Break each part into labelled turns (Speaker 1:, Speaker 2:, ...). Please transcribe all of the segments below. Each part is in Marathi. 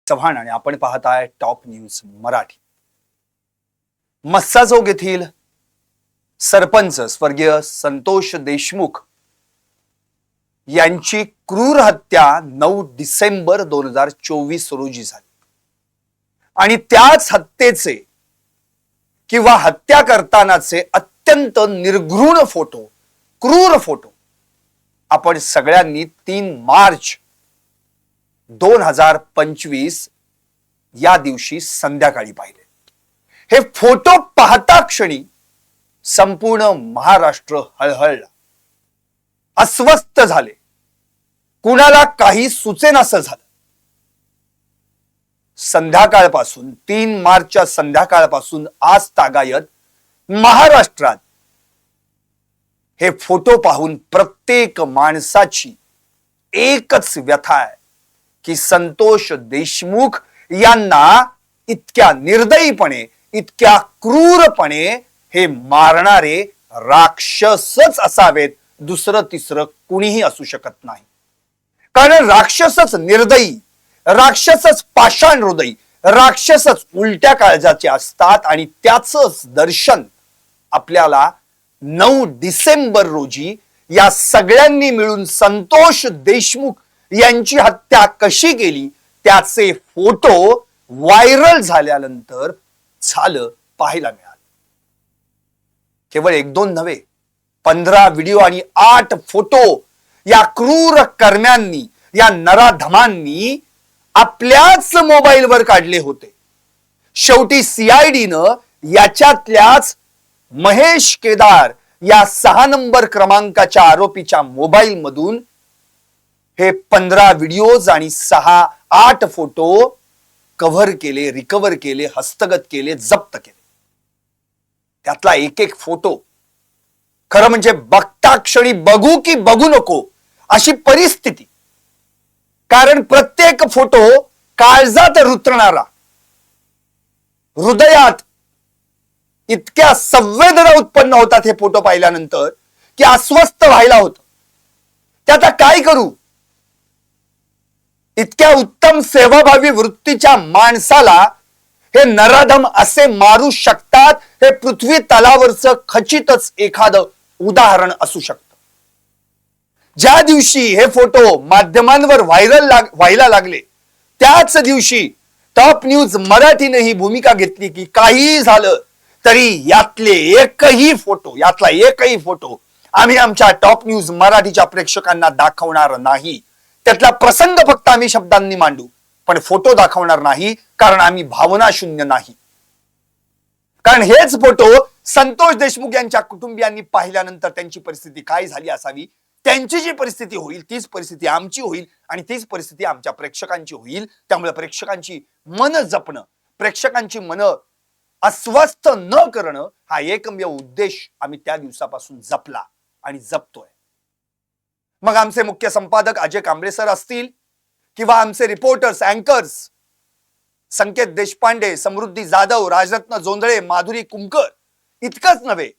Speaker 1: चव्हाण आणि आपण पाहत आहे टॉप न्यूज मराठी। मस्साजोग येथील सरपंच स्वर्गीय संतोष देशमुख यांची क्रूर हत्या 9 डिसेंबर 2024 रोजी झाली आणि त्याच हत्येचे किंवा हत्या करतानाचे अत्यंत निर्घृण फोटो, क्रूर फोटो आपण सगळ्यांनी 3 मार्च 2025 या दिवशी संध्याकाळी पाहिले। हे फोटो पाहता क्षणी संपूर्ण महाराष्ट्र हळहळला, अस्वस्थ झाले, कुणाला काही सुचेनासं झालं। संध्याकाळपासून 3 मार्चच्या संध्याकाळपासून आज तागायत महाराष्ट्रात हे फोटो पाहून प्रत्येक माणसाची एकच व्यथा आहे की संतोष देशमुख यांना इतक्या निर्दयीपणे, इतक्या क्रूरपणे हे मारणारे राक्षसच असावेत, दुसरं तिसरं कुणीही असू शकत नाही। कारण राक्षसच निर्दयी, राक्षसच पाषाण हृदयी, राक्षसच उलट्या काळजाचे असतात आणि त्याचंच दर्शन आपल्याला 9 डिसेंबर रोजी या सगळ्यांनी मिळून संतोष देशमुख यांची हत्या कशी केली त्याचे फोटो व्हायरल झाल्यानंतर झालं पाहायला मिळालं। केवळ 1-2 नव्हे, 15 व्हिडिओ आणि 8 फोटो या क्रूर कर्म्यांनी, या नराधमांनी आपल्याच मोबाईलवर काढले होते। शेवटी सीआयडीनं याच्यातल्याच महेश केदार या 6 नंबर क्रमांकाच्या आरोपीच्या मोबाईल मधून हे 15 व्हिडिओज आणि 6-8 फोटो कव्हर केले, रिकव्हर केले, हस्तगत केले, जप्त केले। त्यातला एक फोटो खरं म्हणजे बघता क्षणी बघू की बघू नको अशी परिस्थिती। कारण प्रत्येक फोटो काळजात रुतणारा, हृदयात इतक्या संवेदना उत्पन्न होतात हे फोटो पाहिल्यानंतर की अस्वस्थ व्हायला होतं। ते आता काय करू? इतक्या उत्तम सेवाभावी वृत्तीच्या माणसाला हे नराधम असे मारू शकतात, हे पृथ्वी तलावरचं खचितच एखादं उदाहरण असू शकतं। ज्या दिवशी हे फोटो माध्यमांवर व्हायरल व्हायला लागले त्याच दिवशी टॉप न्यूज मराठीने ही भूमिका घेतली की काही झालं तरी यातला एकही फोटो आम्ही आमच्या टॉप न्यूज मराठीच्या प्रेक्षकांना दाखवणार नाही। त्यातला प्रसंग फक्त आम्ही शब्दांनी मांडू, पण फोटो दाखवणार नाही, कारण आम्ही भावना शून्य नाही। कारण हेच फोटो संतोष देशमुख यांच्या कुटुंबियांनी पाहिल्यानंतर त्यांची परिस्थिती काय झाली असावी, त्यांची जी परिस्थिती होईल तीच परिस्थिती आमची होईल आणि तीच परिस्थिती आमच्या प्रेक्षकांची होईल। त्यामुळे प्रेक्षकांची मन जपणं, प्रेक्षकांची मन अस्वस्थ न करणं हा एकमेव उद्देश आम्ही त्या दिवसापासून जपला आणि जपतोय। मग आमचे मुख्य संपादक अजय कांबळे सर असतील किंवा आमचे रिपोर्टर्स, अँकर्स संकेत देशपांडे, समृद्धी जाधव, राजरत्न जोंधळे, माधुरी कुमकर, इतकंच नव्हे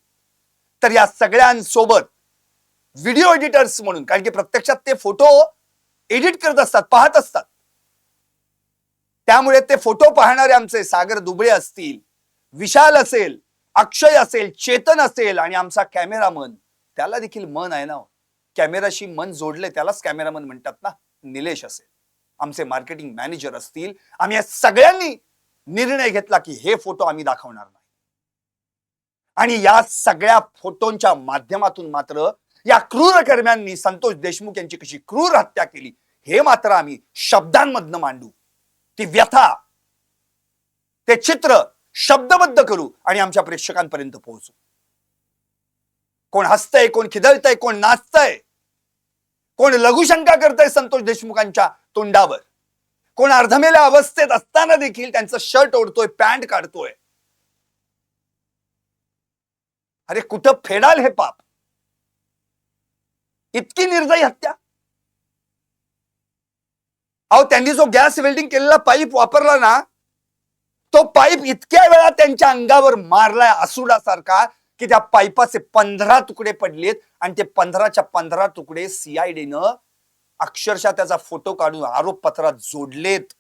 Speaker 1: तर या सगळ्यांसोबत व्हिडिओ एडिटर्स म्हणून, कारण की प्रत्यक्षात ते फोटो एडिट करत असतात, पाहत असतात, त्यामुळे ते फोटो पाहणारे आमचे सागर दुबळे असतील, विशाल असेल, अक्षय असेल, चेतन असेल आणि आमचा कॅमेरामन, त्याला देखील मन आहे ना, कॅमेराशी मन जोडले त्यालाच कॅमेरामन म्हणतात ना, निलेश असेल, आमचे मार्केटिंग मॅनेजर असतील, आम्ही या सगळ्यांनी निर्णय घेतला की हे फोटो आम्ही दाखवणार नाही। आणि या सगळ्या फोटोंच्या माध्यमातून मात्र या क्रूर कर्म्यांनी संतोष देशमुख यांची कशी क्रूर हत्या केली हे मात्र आम्ही शब्दांमधनं मांडू, ती व्यथा, ते चित्र शब्दबद्ध करू आणि आमच्या प्रेक्षकांपर्यंत पोहोचू। कोण हसतंय, कोण खिदळतंय, कोण नाचतंय, कोण लघुशंका करतंय संतोष देशमुखांच्या तोंडावर, कोण अर्धमेल्या अवस्थेत असताना देखील त्यांचं शर्ट ओढतोय, पॅन्ट काढतोय। अरे कुठं फेडाल हे पाप? इतकी निर्दयी हत्या? अहो, त्यांनी जो गॅस वेल्डिंग केलेला पाईप वापरला ना, तो पाईप इतक्या वेळा त्यांच्या अंगावर मारलाय असुडासारखा की त्या पाईपाचे 15 तुकडे पडलेत आणि ते 15च्या 15 तुकडे सीआयडीनं अक्षरशः त्याचा फोटो काढून आरोप पत्रात जोडलेत।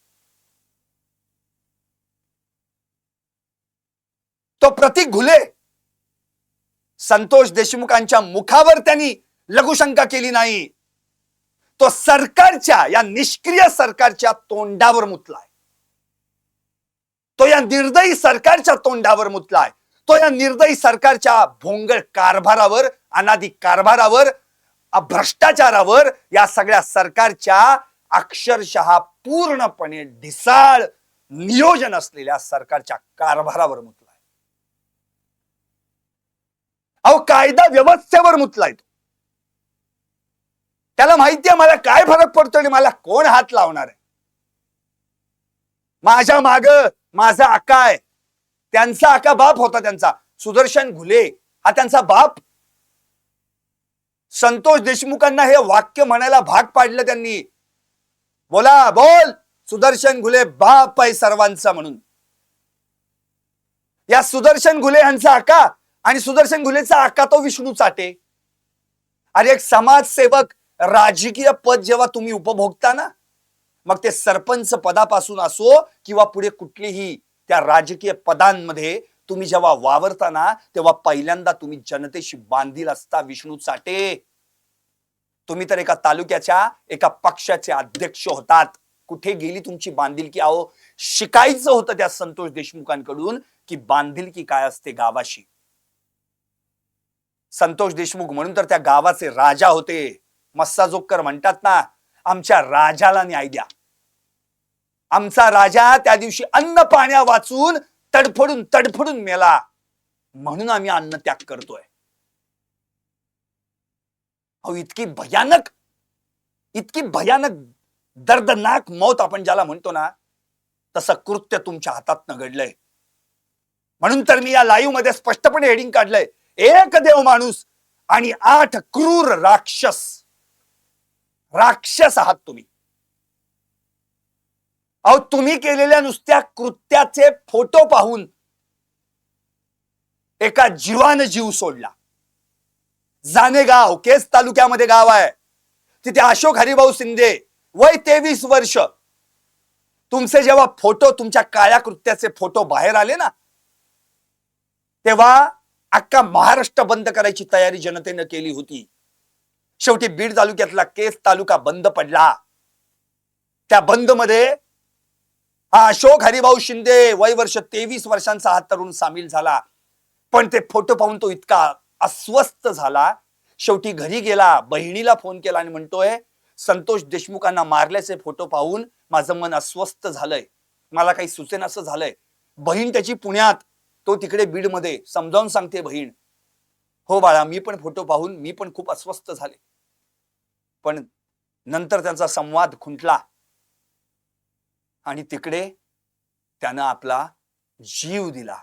Speaker 1: तो प्रतीक घुले संतोष देशमुखांच्या मुखावर त्यांनी लघुशंका केली नाही, तो सरकारच्या या निष्क्रिय सरकारच्या तोंडावर मुतलाय, तो या निर्दयी सरकारच्या तोंडावर मुतलाय, तो या निर्दयी सरकारच्या भोंगळ कारभारावर, अनादी कारभारावर, भ्रष्टाचारावर, या सगळ्या सरकारच्या अक्षरशः पूर्णपणे ढिसाळ नियोजन असलेल्या सरकारच्या कारभारावर मुतलाय. अहो कायदा व्यवस्थेवर मुतलाय तो. त्याला माहितीये मला काय फरक पडतो आणि मला कोण हात लावणार आहे. माझ्या माग माझा आका आहे, त्यांचा आका बाप होता, त्यांचा सुदर्शन घुले हा त्यांचा बाप. संतोष देशमुखांना हे वाक्य म्हणायला भाग पाडलं त्यांनी. बोला बोल, सुदर्शन घुले बाप आहे सर्वांचा म्हणून. या सुदर्शन घुले यांचा आका आणि सुदर्शन घुलेचा आका तो विष्णू चाटे. अरे एक समाजसेवक राजकीय पद जेव्हा तुम्ही उपभोगता ना, मग ते सरपंच पदापासून असो किंवा पुढे कुठलीही त्या राजकीय पदांमध्ये तुम्ही जेव्हा वावरताना, तेव्हा पहिल्यांदा तुम्ही जनतेशी बांधील असता विष्णू चाटे. तुम्ही तर एका तालुक्याच्या एका पक्षाचे अध्यक्ष होतात. कुठे गेली तुमची बांधिलकी? अहो शिकायचं होतं त्या संतोष देशमुखांकडून की बांधिलकी काय असते गावाशी. संतोष देशमुख म्हणून तर त्या गावाचे राजा होते. मस्साजोगकर म्हणतात ना, आमच्या राजाला न्याय द्या. आमचा राजा त्या दिवशी अन्न पाण्या वाचून तडफडून तडफडून मेला, म्हणून आम्ही अन्न त्याग करतोय. अहो इतकी भयानक दर्दनाक मौत आपण ज्याला म्हणतो ना, तसं कृत्य तुमच्या हातात घडलंय. म्हणून तर मी या लाईव्ह मध्ये स्पष्टपणे हेडिंग काढलंय, एक देव माणूस आणि 8 क्रूर राक्षस. राक्षस आहात तुम्ही. अहो तुम्ही केलेल्या नुसत्या कृत्याचे फोटो पाहून एका जीवानं जीव सोडला. जानेगाव केस तालुक्यामध्ये गाव आहे, तिथे अशोक हरिभाऊ शिंदे वय 23 वर्ष. तुमचे जेव्हा फोटो, तुमच्या काळ्या कृत्याचे फोटो बाहेर आले ना, तेव्हा अख्खा महाराष्ट्र बंद करायची तयारी जनतेनं केली होती. शेवटी बीड तालुक्यातला केस तालुका बंद पडला. त्या बंद मध्ये हा अशोक हरिभाऊ शिंदे वय वर्ष 23 वर्षांचा हा तरुण सामील झाला. पण ते फोटो पाहून तो इतका अस्वस्थ झाला, शेवटी घरी गेला, बहिणीला फोन केला आणि म्हणतोय, संतोष देशमुखांना मारल्याचे फोटो पाहून माझं मन अस्वस्थ झालंय, मला काही सुचेनासं झालंय. बहीण त्याची पुण्यात, तो तिकडे बीड मध्ये. समजावून सांगते बहीण, हो बाळा मी पण फोटो पाहून मी पण खूप अस्वस्थ झाले. पण नंतर त्यांचा संवाद खुंटला आणि तिकडे त्यानं आपला जीव दिला,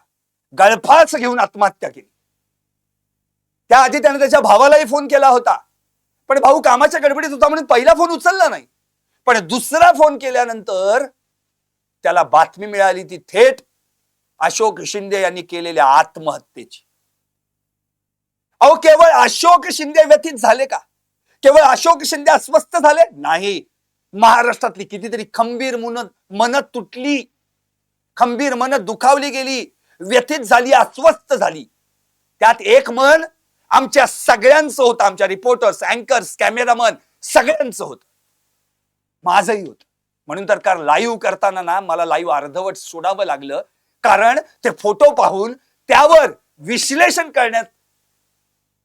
Speaker 1: गळफास घेऊन आत्महत्या केली. त्याआधी त्याने त्याच्या भावालाही फोन केला होता, पण भाऊ कामाच्या गडबडीत होता म्हणून पहिला फोन उचलला नाही. पण दुसरा फोन केल्यानंतर त्याला बातमी मिळाली ती थेट अशोक शिंदे यांनी केलेल्या आत्महत्येची. अहो केवळ अशोक शिंदे व्यथित झाले का? केवळ अशोक शिंदे अस्वस्थ झाले? नाही. महाराष्ट्रातली कितीतरी खंबीर मन तुटली, खंबीर मन दुखावली गेली, व्यथित झाली, अस्वस्थ झाली. त्यात एक मन आमच्या सगळ्यांचं होतं, आमच्या रिपोर्टर्स, अँकर्स, कॅमेरामन सगळ्यांचं होतं, माझंही होतं. म्हणून तर कार लाईव्ह करताना ना मला लाईव्ह अर्धवट सोडावं लागलं, कारण ते फोटो पाहून त्यावर विश्लेषण करण्यात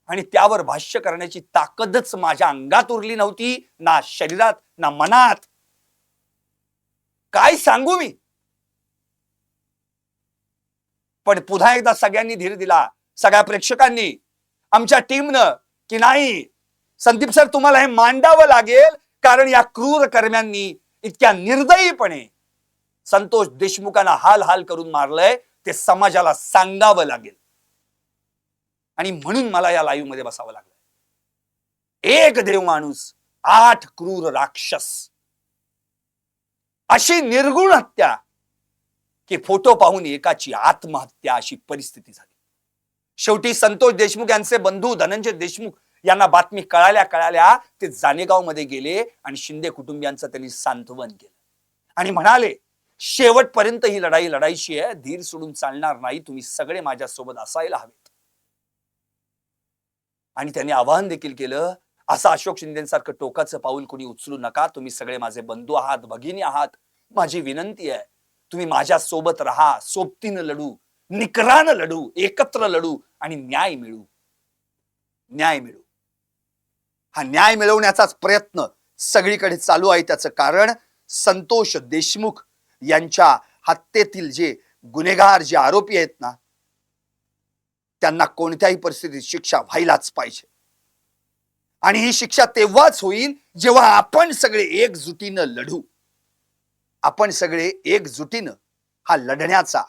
Speaker 1: आणि त्यावर भाष्य करण्याची ताकदच माझ्या अंगात उरली नव्हती, ना शरीरात ना मनात. काय सांगू मी. पण पुन्हा एकदा सगळ्यांनी धीर दिला, सगळ्या प्रेक्षकांनी, आमच्या टीमनं, की नाही संदीप सर तुम्हाला हे मांडावं लागेल, कारण या क्रूर कर्म्यांनी इतक्या निर्दयीपणे संतोष देशमुखांना हाल हाल करून मारलंय, ते समाजाला सांगावं लागेल. आणि म्हणून मला या लाईव्ह मध्ये बसावं लागलं. एक देव माणूस 8 क्रूर राक्षस, अशी निर्गुण हत्या की फोटो पाहून एकाची आत्महत्या अशी परिस्थिती झाली. शेवटी संतोष देशमुख यांचे बंधू धनंजय देशमुख यांना बातमी कळाल्या ते जानेगाव मध्ये गेले आणि शिंदे कुटुंबियांचं त्यांनी सांत्वन केलं आणि म्हणाले शेवटपर्यंत ही लढाई लढायची आहे, धीर सोडून चालणार नाही, तुम्ही सगळे माझ्यासोबत असायला हवेत. आणि त्यांनी आवाहन देखील केलं, असं अशोक शिंदेसारखं टोकाचं पाऊल कोणी उचलू नका, तुम्ही सगळे माझे बंधू आहात, भगिनी आहात, माझी विनंती आहे, तुम्ही माझ्या सोबत राहा, सोबतीनं लढू, निकरानं लढू, एकत्र लढू आणि न्याय मिळू. न्याय मिळू. हा न्याय मिळवण्याचाच प्रयत्न सगळीकडे चालू आहे. त्याचं कारण संतोष देशमुख यांच्या हत्येतील जे गुन्हेगार, जे आरोपी आहेत ना, त्यांना कोणत्याही परिस्थितीत शिक्षा व्हायलाच पाहिजे. आणि ही शिक्षा तेव्हाच होईल जेव्हा आपण सगळे एकजुटीनं लढू. आपण सगळे एकजुटीनं हा लढण्याचा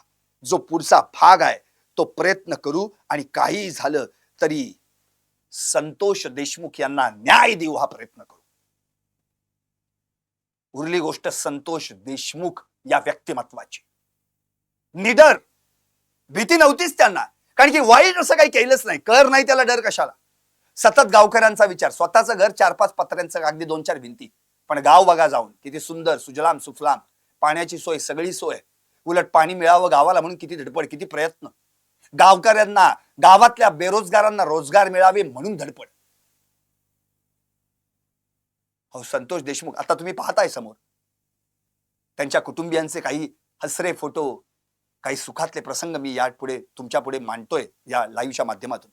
Speaker 1: जो पुढचा भाग आहे तो प्रयत्न करू आणि काही झालं तरी संतोष देशमुख यांना न्याय देऊ हा प्रयत्न करू. उरली गोष्ट संतोष देशमुख या व्यक्तिमत्वाची. निडर, भीती नव्हतीच त्यांना, कारण की वाईट असं काही केलंच नाही, कर नाही त्याला डर कशाला. सतत गावकऱ्यांचा विचार, स्वतःचं घर 4-5 पत्र्यांचं, अगदी 2-4 भिंती, पण गाव बघा जाऊन किती सुंदर, सुजलाम सुफलाम, पाण्याची सोय, सगळी सोय. उलट पाणी मिळावं गावाला म्हणून किती धडपड, किती प्रयत्न. गावकऱ्यांना, गावातल्या बेरोजगारांना रोजगार मिळावे म्हणून धडपड. हो, संतोष देशमुख आता तुम्ही पाहताय समोर, त्यांच्या कुटुंबियांचे काही हसरे फोटो, काही सुखातले प्रसंग मी या पुढे तुमच्या पुढे मांडतोय या लाईव्हच्या माध्यमातून.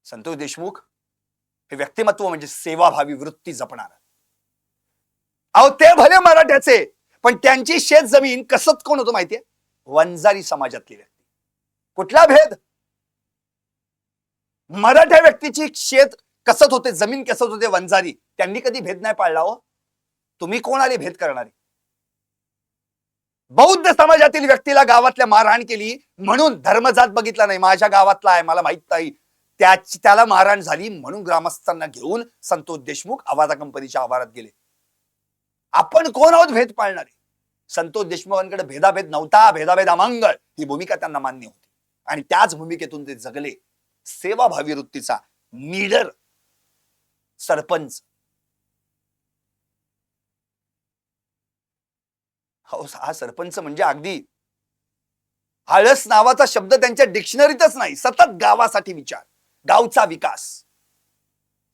Speaker 1: संतोष देशमुख हे व्यक्तिमत्व म्हणजे सेवाभावी वृत्ती जपणार. अहो, ते भले मराठ्याचे, पण त्यांची शेत जमीन कसत कोण होतं माहितीये? वंजारी समाजातली व्यक्ती. कुठला भेद? मराठा व्यक्तीची शेत कसत होते, जमीन कसत होते वंजारी, त्यांनी कधी भेद नाही पाळला. हो, तुम्ही कोण आले भेद करणारे? बौद्ध समाजातील व्यक्तीला गावातल्या मारहाण केली म्हणून धर्मजात बघितला नाही, माझ्या गावातला आहे मला माहित नाही, त्याला मारहाण झाली म्हणून ग्रामस्थांना घेऊन संतोष देशमुख आवाजा कंपनीच्या आवारात गेले. आपण कोण आहोत भेद पाळणारे? संतोष देशमुखांकडे भेदाभेद नव्हता, भेदाभेद अमंगळ ही भूमिका त्यांना मान्य होती आणि त्याच भूमिकेतून ते जगले. सेवाभावी वृत्तीचा निडर सरपंच. हा सरपंच म्हणजे अगदी आळस नावाचा शब्द त्यांच्या डिक्शनरीतच नाही. सतत गावासाठी विचार, गावचा विकास,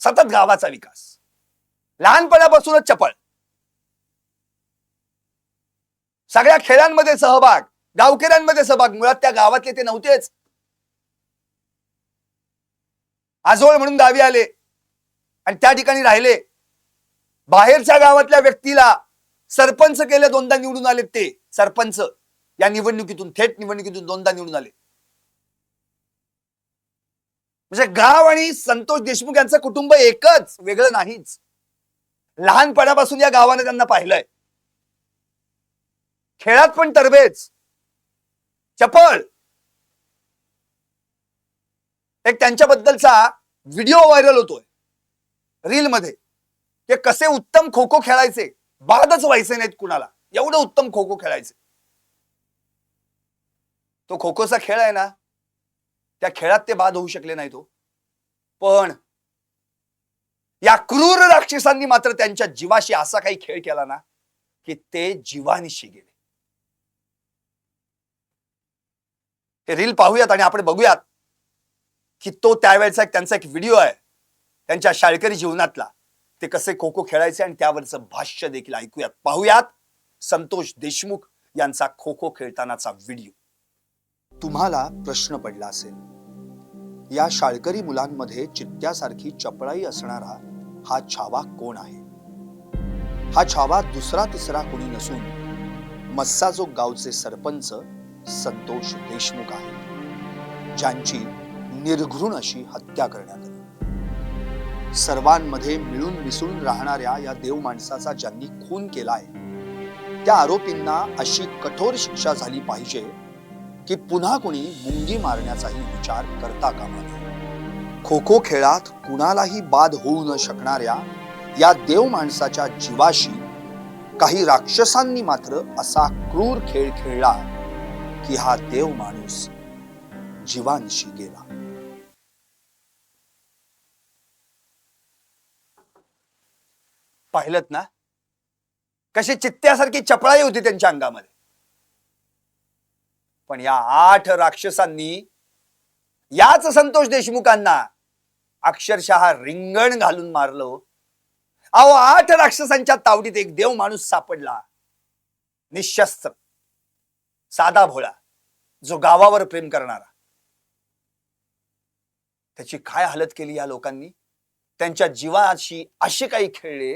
Speaker 1: सतत गावाचा विकास, लहानपणापासूनच चपळ, सगळ्या खेळांमध्ये सहभाग, गावकऱ्यांमध्ये सहभाग. मुळात त्या गावातले ते नव्हतेच. आजोळ म्हणून गावी आले आणि त्या ठिकाणी राहिले. बाहेरच्या गावातल्या व्यक्तीला सरपंच केले, 2दा निवडून आले. ते सरपंच या निवडणुकीतून, थेट निवडणुकीतून 2दा निवडून आले. म्हणजे गाव आणि संतोष देशमुख यांचं कुटुंब एकच, वेगळं नाहीच. लहानपणापासून या गावाने त्यांना पाहिलंय. खेळात पण तरबेज, चपळ. एक त्यांच्याबद्दलचा व्हिडिओ व्हायरल होतोय रील मध्ये. ते कसे उत्तम खो खो खेळायचे, बादच व्हायचे नाहीत कुणाला, एवढं उत्तम खो खो खेळायचे. तो खो खोचा खेळ आहे ना, त्या खेळात ते बाद होऊ शकले नाहीत. पण या क्रूर राक्षसांनी मात्र त्यांच्या जीवाशी असा काही खेळ केला ना की ते जीवानिशी गेले. हे रील पाहूयात आणि आपण बघूयात की तो त्यावेळेचा त्यांचा एक व्हिडिओ आहे त्यांच्या शाळकरी जीवनातला. ते कसे खो खो खेळायचे आणि त्यावरचं भाष्य देखील ऐकूयात, पाहूयात. संतोष देशमुख यांचा खो खो खेळतानाचा व्हिडिओ. तुम्हाला प्रश्न पडला असेल, या शाळकरी मुलांमध्ये चित्त्यासारखी चपळाई असणारा हा छावा कोण आहे? हा छावा दुसरा तिसरा कोणी नसून मस्साजोग गावचे सरपंच संतोष देशमुख आहे, ज्यांची निर्घृण अशी हत्या करण्यात आली. सर्वांमध्ये मिळून मिसळून राहणाऱ्या या देव माणसाचा ज्यांनी खून केलाय त्या आरोपींना अशी कठोर शिक्षा झाली पाहिजे की पुन्हा कोणी मुंगी मारण्याचाही विचार करता कामा नये. खो खो खेळात कुणालाही बाद होऊ न शकणाऱ्या या देव माणसाच्या जीवाशी काही राक्षसांनी मात्र असा क्रूर खेळ खेळला की हा देव माणूस जीवानिशी गेला. पाहिलत ना कशी चित्त्यासारखी चपळाई होती त्यांच्या अंगामध्ये. पण या 8 राक्षसांनी याच संतोष देशमुखांना अक्षरशः रिंगण घालून मारलं. अहो 8 राक्षसांच्या तावडीत एक देव माणूस सापडला, निशस्त्र, साधा भोळा, जो गावावर प्रेम करणारा. त्याची काय हालत केली या लोकांनी. त्यांच्या जीवाशी असे काही खेळले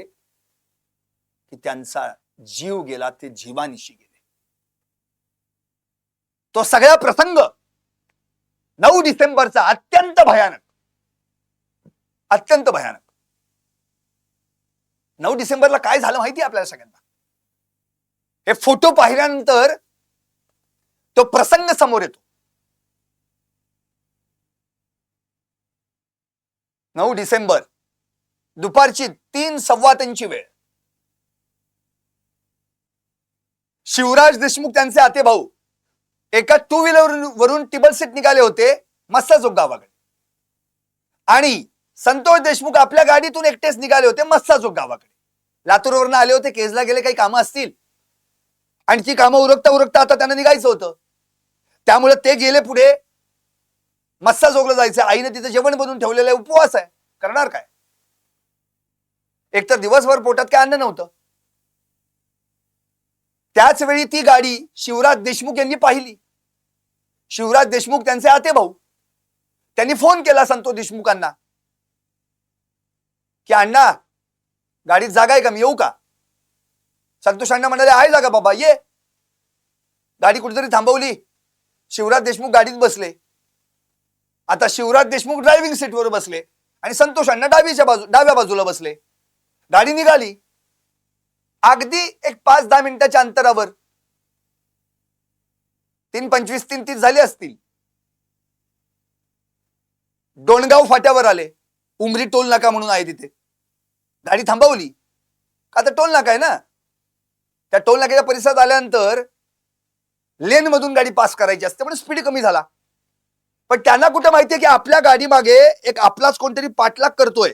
Speaker 1: की त्यांचा जीव गेला, ते जीवानिशी गेले. तो सगळा प्रसंग 9 डिसेंबरचा अत्यंत भयानक, अत्यंत भयानक. 9 डिसेंबरला काय झालं माहिती आपल्याला सगळ्यांना. हे फोटो पाहिल्यानंतर तो प्रसंग समोर येतो. 9 डिसेंबर दुपारची 3:15 वेळ. शिवराज देशमुख त्यांचे आते भाऊ एका 2 व्हीलर वरून टिबल सीट निघाले होते मस्साजोग गावाकडे, आणि संतोष देशमुख आपल्या गाडीतून एकटेच निघाले होते मस्साजोग गावाकडे. लातूरवरून आले होते, केजला गेले, काही कामं असतील, आणि ती कामं उरकता उरकता आता त्यांना निघायचं होतं. त्यामुळे ते गेले पुढे. मस्साजोगला जायचं. आईने तिथं जेवण बनवून ठेवलेलं आहे, उपवास आहे, करणार काय. एकतर दिवसभर पोटात काय अन्न नव्हतं. त्याच वेळी ती गाडी शिवराज देशमुख यांनी पाहिली. शिवराज देशमुख त्यांचे आते भाऊ, त्यांनी फोन केला संतोष देशमुखांना की अण्णा गाडीत जागा आहे का, मी येऊ का. संतोष अण्णा म्हणाले आहे जागा बाबा, ये. गाडी कुठेतरी थांबवली. शिवराज देशमुख गाडीत बसले. आता शिवराज देशमुख ड्रायव्हिंग सीटवर बसले आणि संतोष अण्णा डाव्या बाजूला बसले. गाडी निघाली. अगदी एक 5-10 मिनिटाच्या अंतरावर 3:25 3:30 झाले असतील, डोणगाव फाट्यावर आले. उमरी टोल नाका म्हणून आहे तिथे. गाडी थांबवली का, तर टोल नाका आहे ना. त्या टोल नाक्याच्या परिसरात आल्यानंतर लेन मधून गाडी पास करायची असते, पण स्पीड कमी झाला. पण त्यांना कुठं माहितीये की आपल्या गाडी मागे एक आपलाच कोणतरी पाठलाग करतोय.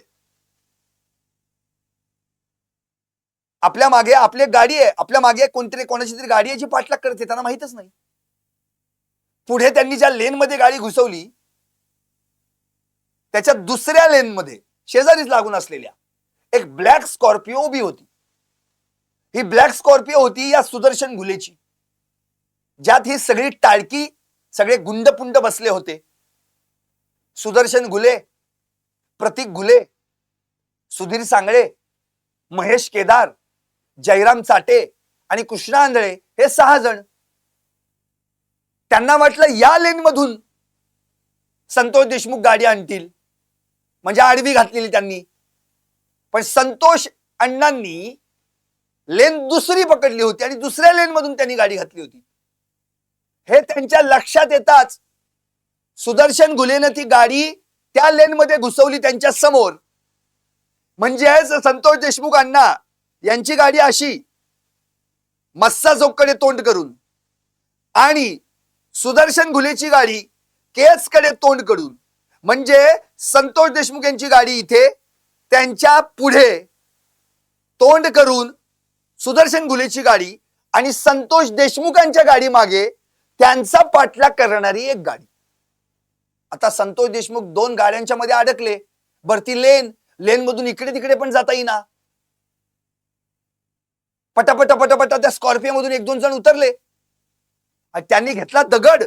Speaker 1: आपल्या मागे आपली गाडी आहे, आपल्या मागे कोणतरी कोणाची तरी गाडी याची पाठलाग करते, त्यांना माहितच नाही. पुढे त्यांनी ज्या लेन मध्ये गाडी घुसवली, त्याच्या दुसऱ्या लेन मध्ये शेजारीच लागून असलेल्या एक ब्लॅक स्कॉर्पिओ उभी होती. ही ब्लॅक स्कॉर्पिओ होती या सुदर्शन घुलेची, ज्यात ही सगळी टाळकी, सगळे गुंडपुंड बसले होते. सुदर्शन घुले, प्रतीक घुले, सुधीर सांगळे, महेश केदार, जयराम चाटे आणि कृष्णा आंधळे, हे 6 जण. त्यांना वाटलं या लेन मधून संतोष देशमुख गाडी आणतील, म्हणजे आडवी घातलेली त्यांनी. पण संतोष अण्णांनी लेन दुसरी पकडली होती आणि दुसऱ्या लेन मधून त्यांनी गाडी घातली होती. हे त्यांच्या लक्षात येताच सुदर्शन घुलेनं ती गाडी त्या लेन मध्ये घुसवली त्यांच्या समोर. म्हणजेच संतोष देशमुख अण्णा यांची गाडी अशी मस्साजोगकडे तोंड करून आणि सुदर्शन घुलेची गाडी केजकडे तोंड करून, म्हणजे संतोष देशमुख यांची गाडी इथे त्यांच्या पुढे तोंड करून सुदर्शन घुलेची गाडी आणि संतोष देशमुखांच्या गाडी मागे त्यांचा पाठलाग करणारी एक गाडी. आता संतोष देशमुख 2 गाड्यांच्या मध्ये अडकले. भरती लेन मधून इकडे तिकडे पण जाता येईना. पटापट पटापट त्या स्कॉर्पिओ मधून 1-2 जण उतरले. त्यांनी घेतला दगड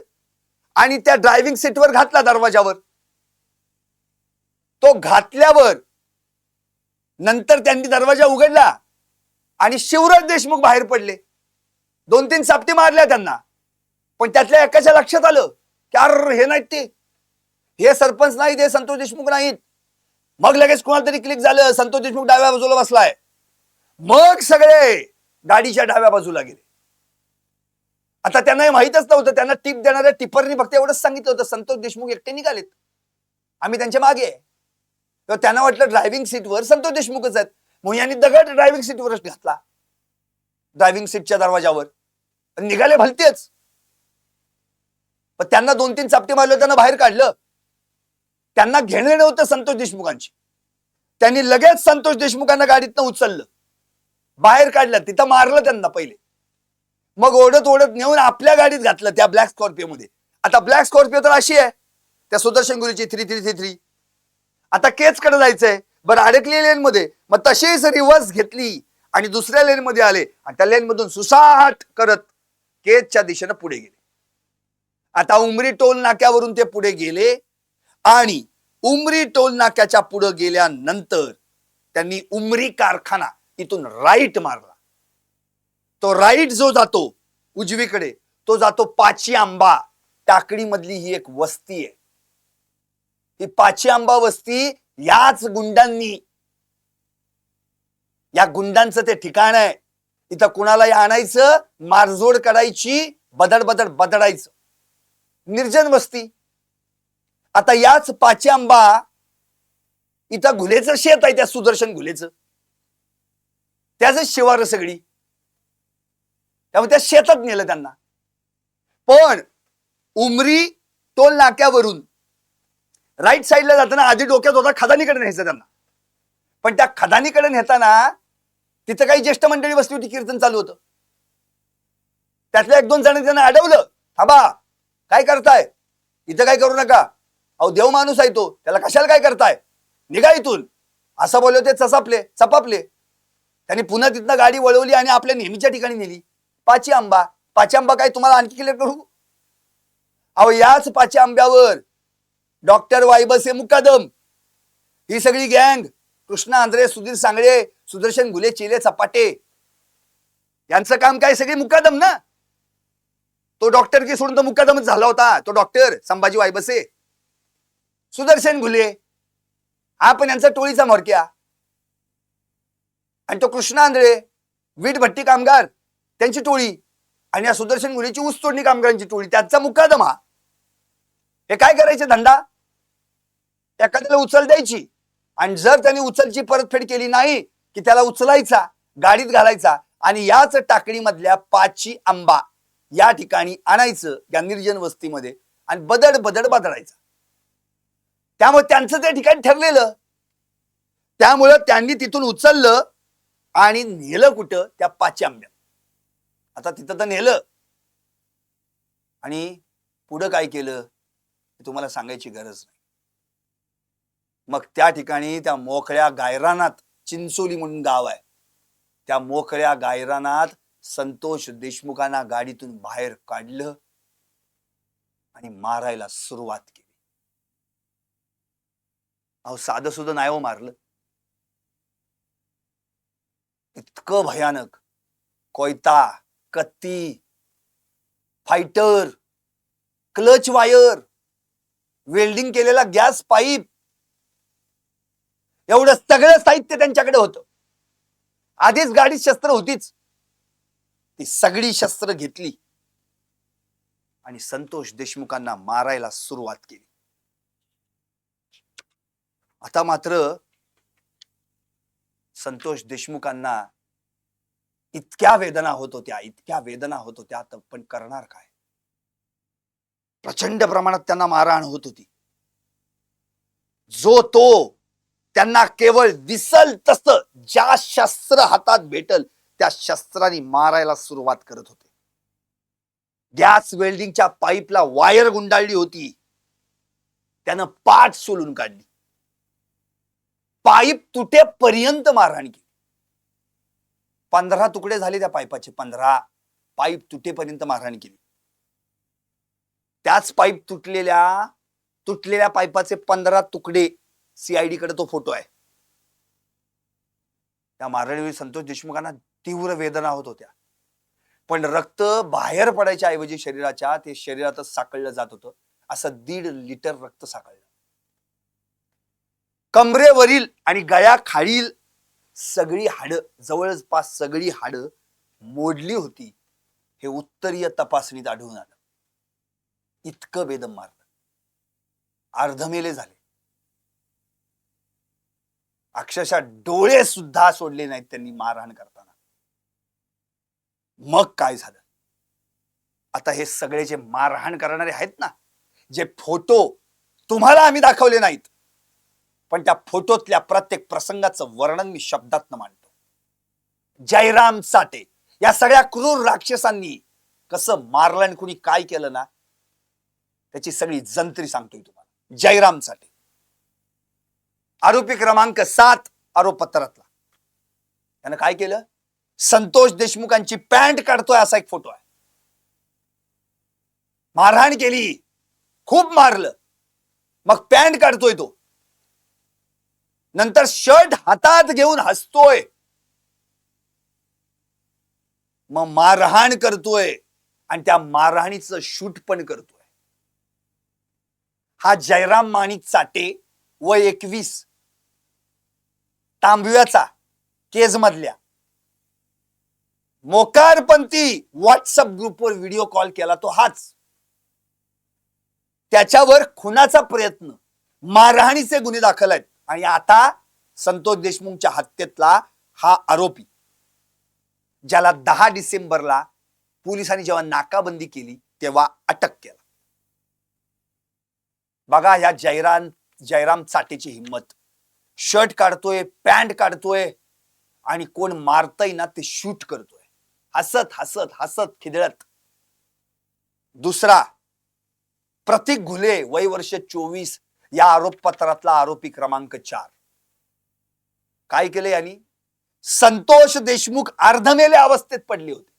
Speaker 1: आणि त्या ड्रायव्हिंग सीटवर घातला, दरवाजावर. तो घातल्यावर नंतर त्यांनी दरवाजा उघडला आणि शिवराज देशमुख बाहेर पडले. 2-3 चापटी मारल्या त्यांना. पण त्यातल्या एकाच्या लक्षात आलं की अरे हे नाहीत ते, हे सरपंच नाहीत, हे संतोष देशमुख नाहीत. मग लगेच कोणाला तरी क्लिक झालं, संतोष देशमुख डाव्या बाजूला बसलाय. मग सगळे गाडीच्या डाव्या बाजूला गेले. आता त्यांना हे माहितच नव्हतं. त्यांना टिप देणाऱ्या टिपरनी फक्त एवढंच सांगितलं होतं, संतोष देशमुख एकटे निघालेत, आम्ही त्यांच्या मागे आहे. तर त्यांना वाटलं ड्रायव्हिंग सीटवर संतोष देशमुखच आहेत. मग यांनी दगड ड्रायव्हिंग सीटवरच घातला, ड्रायव्हिंग सीटच्या दरवाजावर. निघाले भलतेच. पण त्यांना 2-3 चापटी मारले, त्यांना बाहेर काढलं. त्यांना घेणं नव्हतं संतोष देशमुखांची. त्यांनी लगेच संतोष देशमुखांना गाडीतनं उचललं बाहेर काढलं, तिथं मारलं त्यांना पहिले, मग ओढत ओढत नेऊन आपल्या गाडीत घातलं, त्या ब्लॅक स्कॉर्पिओ मध्ये. आता ब्लॅक स्कॉर्पिओ तर अशी आहे त्या सुदर्शन गुरुची 3333. आता केज कडे जायचंय, बरं अडकली लेन मध्ये, मग तशीच रिव्हर्स घेतली आणि दुसऱ्या लेन मध्ये आले आणि त्या लेन मधून सुसाट करत केजच्या दिशेने पुढे गेले. आता उमरी टोल नाक्यावरून ते पुढे गेले आणि उमरी टोल नाक्याच्या पुढे गेल्यानंतर त्यांनी उमरी कारखाना इथून राईट मारला. तो राईट जो जातो उजवीकडे, तो जातो पाची आंबा. टाकडी मधली ही एक वस्ती आहे. ही पाची आंबा वस्ती याच गुंडांनी, या गुंडांचं ते ठिकाण आहे. इथं कुणालाही आणायचं, मारझोड करायची, बदड बदड बदडायचं, निर्जन वस्ती. आता याच पाची आंबा इथं घुलेचं शेत आहे, त्या सुदर्शन घुलेचं, त्याच शिवार सगळी. त्यामुळे त्या शेतात नेलं त्यांना. पण उमरी टोल नाक्यावरून राईट साईडला जाताना आधी डोक्यात होता खदानीकडे न्यायचं त्यांना. पण त्या खदानीकडे नेताना तिथं काही ज्येष्ठ मंडळी बसली होती, कीर्तन चालू होतं. त्यातल्या एक दोन जणांनी त्यांना अडवलं, थांबा, काय करताय इथं, काय करू नका, अहो देव माणूस आहे तो, त्याला कशाला काय करताय, निघा इथून, असं बोलले होते. चपापले. त्यांनी पुन्हा तिथनं गाडी वळवली आणि आपल्या नेहमीच्या ठिकाणी नेली, पाची आंबा. पाची आंबा काय तुम्हाला आणखी क्लिअर करू? अहो याच पाची आंब्यावर डॉक्टर वायबसे मुकादम, ही सगळी गँग, कृष्णा आंध्रे, सुधीर सांगळे, सुदर्शन घुले, चिले चपाटे, यांचं काम काय, सगळी मुकादम ना. तो डॉक्टर की सोडून तो मुकादमच झाला होता. तो डॉक्टर संभाजी वायबसे, सुदर्शन घुले हा पण यांचा टोळीचा म्होरक्या, आणि तो कृष्णा आंध्रे, वीट भट्टी कामगार, त्यांची टोळी, आणि या सुदर्शन घुलेची ऊस तोडणी कामगारांची टोळी, त्यांचा मुकादम हा. हे काय करायचे धंदा, एखाद्याला उचल द्यायची, आणि जर त्यांनी उचलची परतफेड केली नाही की त्याला उचलायचा, गाडीत घालायचा आणि याच टाकडी मधल्या पाची आंबा या ठिकाणी आणायचं, या निर्जन वस्तीमध्ये, आणि बदड बदड बदडायचा. त्यामुळे त्यांचं ते ठिकाण ठरलेलं. त्यामुळं त्यांनी तिथून उचललं आणि नेलं कुठं, त्या पाची आंब्यात. आता तिथं तर नेलं, आणि पुढं काय केलं हे तुम्हाला सांगायची गरज नाही. मग त्या ठिकाणी त्या मोकळ्या गायरानात, चिंचोली म्हणून गाव आहे, त्या मोकळ्या गायरानात संतोष देशमुखांना गाडीतून बाहेर काढलं आणि मारायला सुरुवात केली. अहो साधं सुद्धा नाही हो मारलं, इतकं भयानक. कोयता, कत्ती, फायटर, क्लच वायर, वेल्डिंग केलेला गॅस पाईप, एवढं सगळं साहित्य त्यांच्याकडे होतं. आधीच गाडीत शस्त्र होतीच, ती सगळी शस्त्र घेतली आणि संतोष देशमुखांना मारायला सुरुवात केली. आता मात्र संतोष देशमुखांना इतक्या वेदना होत होत्या, पण करणार काय. प्रचंड प्रमाणात त्यांना मारहाण होत होती. जो तो त्यांना केवळ दिसल तसं ज्या शस्त्र हातात भेटल त्या शस्त्राने मारायला सुरुवात करत होते. गॅस वेल्डिंगच्या पाईपला वायर गुंडाळली होती, त्यानं पाठ सोलून काढली, पाईप तुटेपर्यंत मारहाण केली. 15 तुकडे झाले त्या पाईपाचे, 15 पाईप तुटेपर्यंत मारहाण केली. त्याच पाईप तुटलेल्या पाईपाचे 15 तुकडे सीआयडी कडे तो फोटो आहे. त्या मारहाणीवेळी संतोष देशमुखांना तीव्र वेदना होत होत्या, पण रक्त बाहेर पडायच्या ऐवजी शरीराच्या, ते शरीरातच साकळलं जात होतं. असं 1.5 लिटर रक्त साकळलं. कमरेवरील आणि गळ्याखालील सगळी हाडं, जवळपास सगळी हाडं मोडली होती, हे उत्तरीय तपासणीत आढळून आलं. इतकं बेदम मारलं, अर्धमेले झाले, अक्षरशः डोळे सुद्धा सोडले नाहीत त्यांनी मारहाण करताना. मग काय झालं, आता हे सगळे जे मारहाण करणारे आहेत ना, जे फोटो तुम्हाला आम्ही दाखवले नाहीत, पण त्या फोटोतल्या प्रत्येक प्रसंगाचं वर्णन मी शब्दात मांडतो. जयराम चाटे या सगळ्या क्रूर राक्षसांनी कसं मारलं आणि कुणी काय केलं ना, त्याची सगळी जंत्री सांगतोय तुम्हाला. जयराम चाटे आरोपी क्रमांक 7 आरोपपत्रातला. त्यानं काय केलं? संतोष देशमुखांची पॅन्ट काढतोय असा एक फोटो आहे. मारहाण केली, खूप मारलं, मग पॅन्ट काढतोय तो. नंतर शर्ट हातात घेऊन हसतोय, मग मारहाण करतोय आणि त्या मारहाणीचं शूट पण करतोय. हा जयराम माणिक चाटे वय 21, तांबव्याचा, केज मधल्या. मोकारपंथी व्हॉट्सअप ग्रुपवर व्हिडिओ कॉल केला तो हाच. त्याच्यावर खुनाचा प्रयत्न, मारहाणीचे गुन्हे दाखल आहेत आणि आता संतोष देशमुखच्या हत्येतला हा आरोपी, ज्याला 10 डिसेंबरला पोलिसांनी जेव्हा नाकाबंदी केली तेव्हा अटक केला. बघा या जयराम चाटेची हिम्मत. शर्ट काढतोय, पॅन्ट काढतोय आणि कोण मारतय ना ते शूट करतोय, हसत हसत हसत खिदळत. दुसरा प्रतीक घुले वय वर्ष 24 या आरोपपत्रातला आरोपी क्रमांक 4. काय केले यांनी? संतोष देशमुख अर्धमेल्या अवस्थेत पडले होते,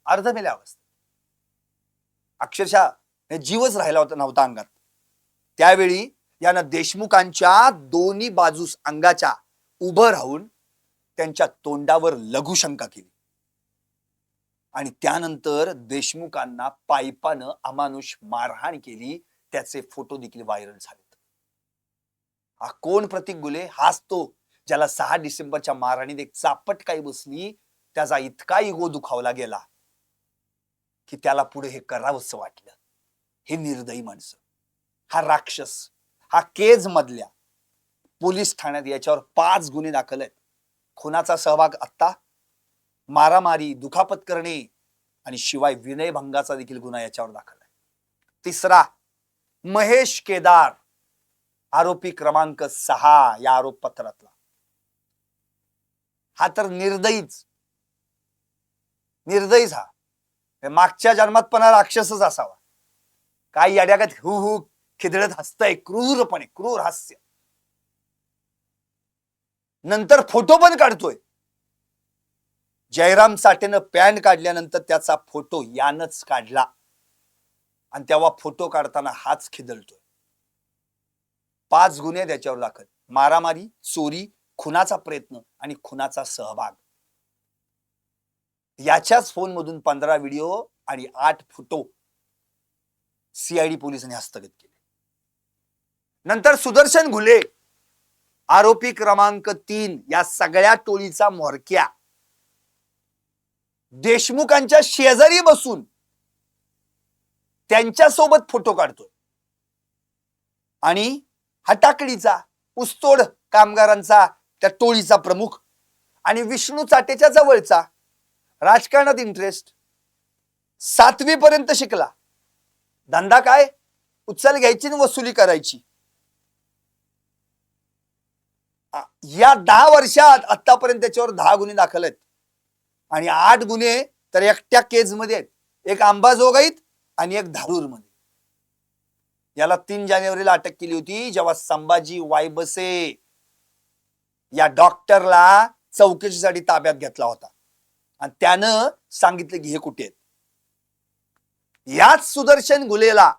Speaker 1: अर्धमेल्या अवस्थेत, अक्षरशः जीवच राहिला होता नव्हता अंगात. त्यावेळी यानं देशमुखांच्या दोन्ही बाजूस अंगाच्या उभं राहून त्यांच्या तोंडावर लघुशंका केली आणि त्यानंतर देशमुखांना पाईपानं अमानुष मारहाण केली. त्याचे फोटो देखील व्हायरल झालेत. हा कोण प्रतीक घुले? हाच तो ज्याला 6 डिसेंबरच्या मारहाणीत एक चापट काही बसली, त्याचा इतका इगो दुखावला गेला की त्याला पुढे हे करावंसं वाटलं. हे निर्दयी माणसं, हा राक्षस, हा केज मधल्या पोलीस ठाण्यात याच्यावर 5 गुन्हे दाखल आहेत. खुनाचा सहभाग आत्ता, मारामारी, दुखापत करणे आणि शिवाय विनयभंगाचा देखील गुन्हा याच्यावर दाखल आहे. तिसरा महेश केदार आरोपी क्रमांक 6 या आरोपपत्रातला. हा तर निर्दयीच हा. मागच्या जन्मात पण राक्षसच असावा. काय याड्यागत हु हु खिदळत हसतय क्रूरपणे, क्रूर हास्य. नंतर फोटो पण काढतोय. जयराम चाटेनं पॅन्ट काढल्यानंतर त्याचा फोटो यानच काढला आणि तेव्हा फोटो काढताना हाच खिदळतोय. 5 गुन्हे त्याच्यावर दाखल: मारामारी, चोरी, खुनाचा प्रयत्न आणि खुनाचा सहभाग. याच्याच फोन मधून 15 व्हिडिओ आणि 8 फोटो सीआयडी पोलिसांनी हस्तगत केले. नंतर सुदर्शन घुले आरोपी क्रमांक 3 या सगळ्या टोळीचा म्होरक्या देशमुखांच्या शेजारी बसून त्यांच्यासोबत फोटो काढतोय आणि हटाकडीचा, ऊसतोड कामगारांचा त्या टोळीचा प्रमुख आणि विष्णू चाटेच्या जवळचा, राजकारणात इंटरेस्ट, 7वी पर्यंत शिकला, धंदा काय? उचल घ्यायची आणि वसुली करायची. या 10 वर्षात आतापर्यंत त्याच्यावर 10 गुन्हे दाखल आहेत आणि 8 गुन्हे तर एकट्या केज मध्ये आहेत. एक अंबाजोगाईत आणि एक धारूर मध्ये. याला 3 जानेवारीला अटक केली होती, जेव्हा संभाजी वायबसे या डॉक्टरला चौकशीसाठी ताब्यात घेतला होता आणि त्यानं सांगितलं की हे कुठे आहेत. याच सुदर्शन घुलेला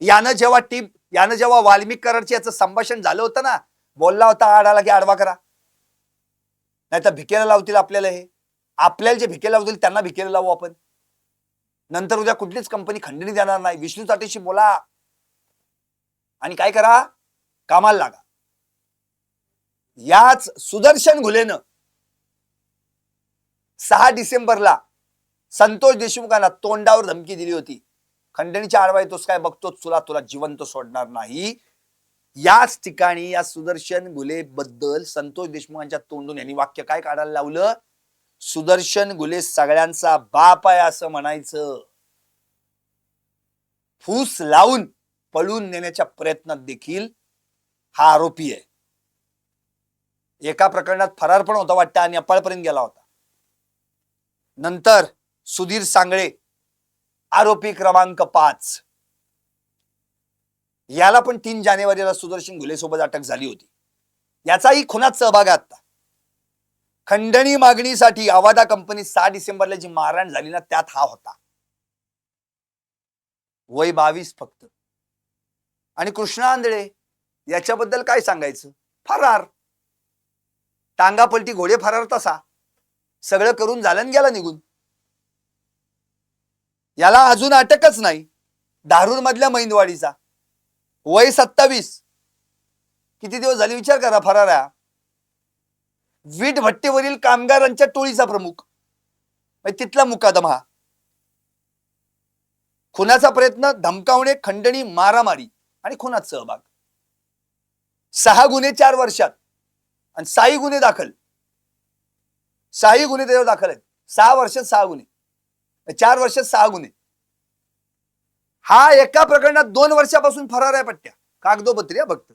Speaker 1: यानं जेव्हा वाल्मिक कराडची याचं संभाषण झालं होतं ना, बोलला होता आडाला की आडवा करा, नाही तर भिकेला लावतील आपल्याला. हे आपल्याला जे भिकेला लावतील त्यांना भिकेला लावू आपण. नंतर उद्या कुठलीच कंपनी खंडणी देणार नाही. विष्णू चाटेशी बोला आणि काय करा, कामाला लागा. याच सुदर्शन घुलेनं 6 डिसेंबरला संतोष देशमुखांना तोंडावर धमकी दिली होती, खंडणीच्या आडवा येतोस काय बघतोच, तुला जिवंत सोडणार नाही. याच ठिकाणी या सुदर्शन घुले बद्दल संतोष देशमुखांच्या तोंडून यांनी वाक्य काय काढायला लावलं? सुदर्शन घुले सगळ्यांचा बाप आहे असं म्हणायचं. फूस लावून पळून नेण्याच्या प्रयत्नात देखील हा आरोपी आहे. एका प्रकरणात फरार पण होता वाटतं आणि नेपाळपर्यंत गेला होता. नंतर सुधीर सांगळे आरोपी क्रमांक 5, याला पण 3 जानेवारीला सुदर्शन घुले सोबत अटक झाली होती. याचाही खुनात सहभाग आहे. आता खंडणी मागणीसाठी अवादा कंपनी 6 डिसेंबरला जी मारहाण झाली ना, त्यात हा होता. वय 22 फक्त. आणि कृष्णा आंधळे याच्याबद्दल काय सांगायचं? फरार, टांगापलटी घोडे फरार. तसा सगळं करून झालं गेला निघून. याला अजून अटकच नाही. धारूर मधल्या मैंदवाडीचा, वय 27. किती दिवस झाले विचार करा, फरार आहे. वीट भट्टीवरील कामगारांच्या टोळीचा प्रमुख, तिथला मुकादम हा. खुनाचा प्रयत्न, धमकावणे, खंडणी, मारामारी आणि खुनात सहभाग. 6 गुन्हे 4 वर्षात आणि 6 गुन्हे दाखल. 6 गुन्हे त्याच्यावर दाखल आहेत. 6 वर्षात 6 गुन्हे, 4 वर्षात 6 गुन्हे. हा एका प्रकरणात 2 वर्षापासून फरार आहे. पट्ट्या कागदोपत्री फक्त.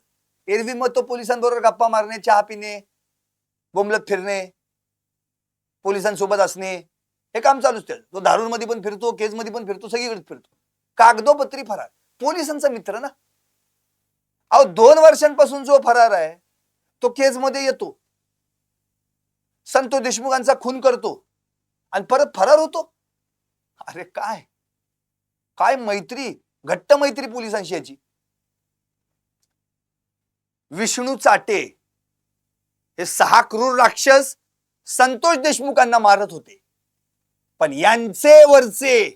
Speaker 1: एरवी मग तो पोलिसांबरोबर गप्पा मारणे, चहा पिणे, बोंबलत फिरणे, पोलिसांसोबत असणे, हे काम चालूच त्याचं. तो धारूर मध्ये पण फिरतो, केज मध्ये पण फिरतो, सगळीकडे फिरतो. कागदोपत्री फरार, पोलिसांचा मित्र ना. अहो 2 वर्षांपासून जो फरार आहे तो केज मध्ये येतो, संतोष देशमुखांचा खून करतो आणि परत फरार होतो. अरे काय काय मैत्री, घट्ट मैत्री पोलिसांशी याची. विष्णू चाटे हे 6 क्रूर राक्षस संतोष देशमुखांना मारत होते. पण यांचे वरचे,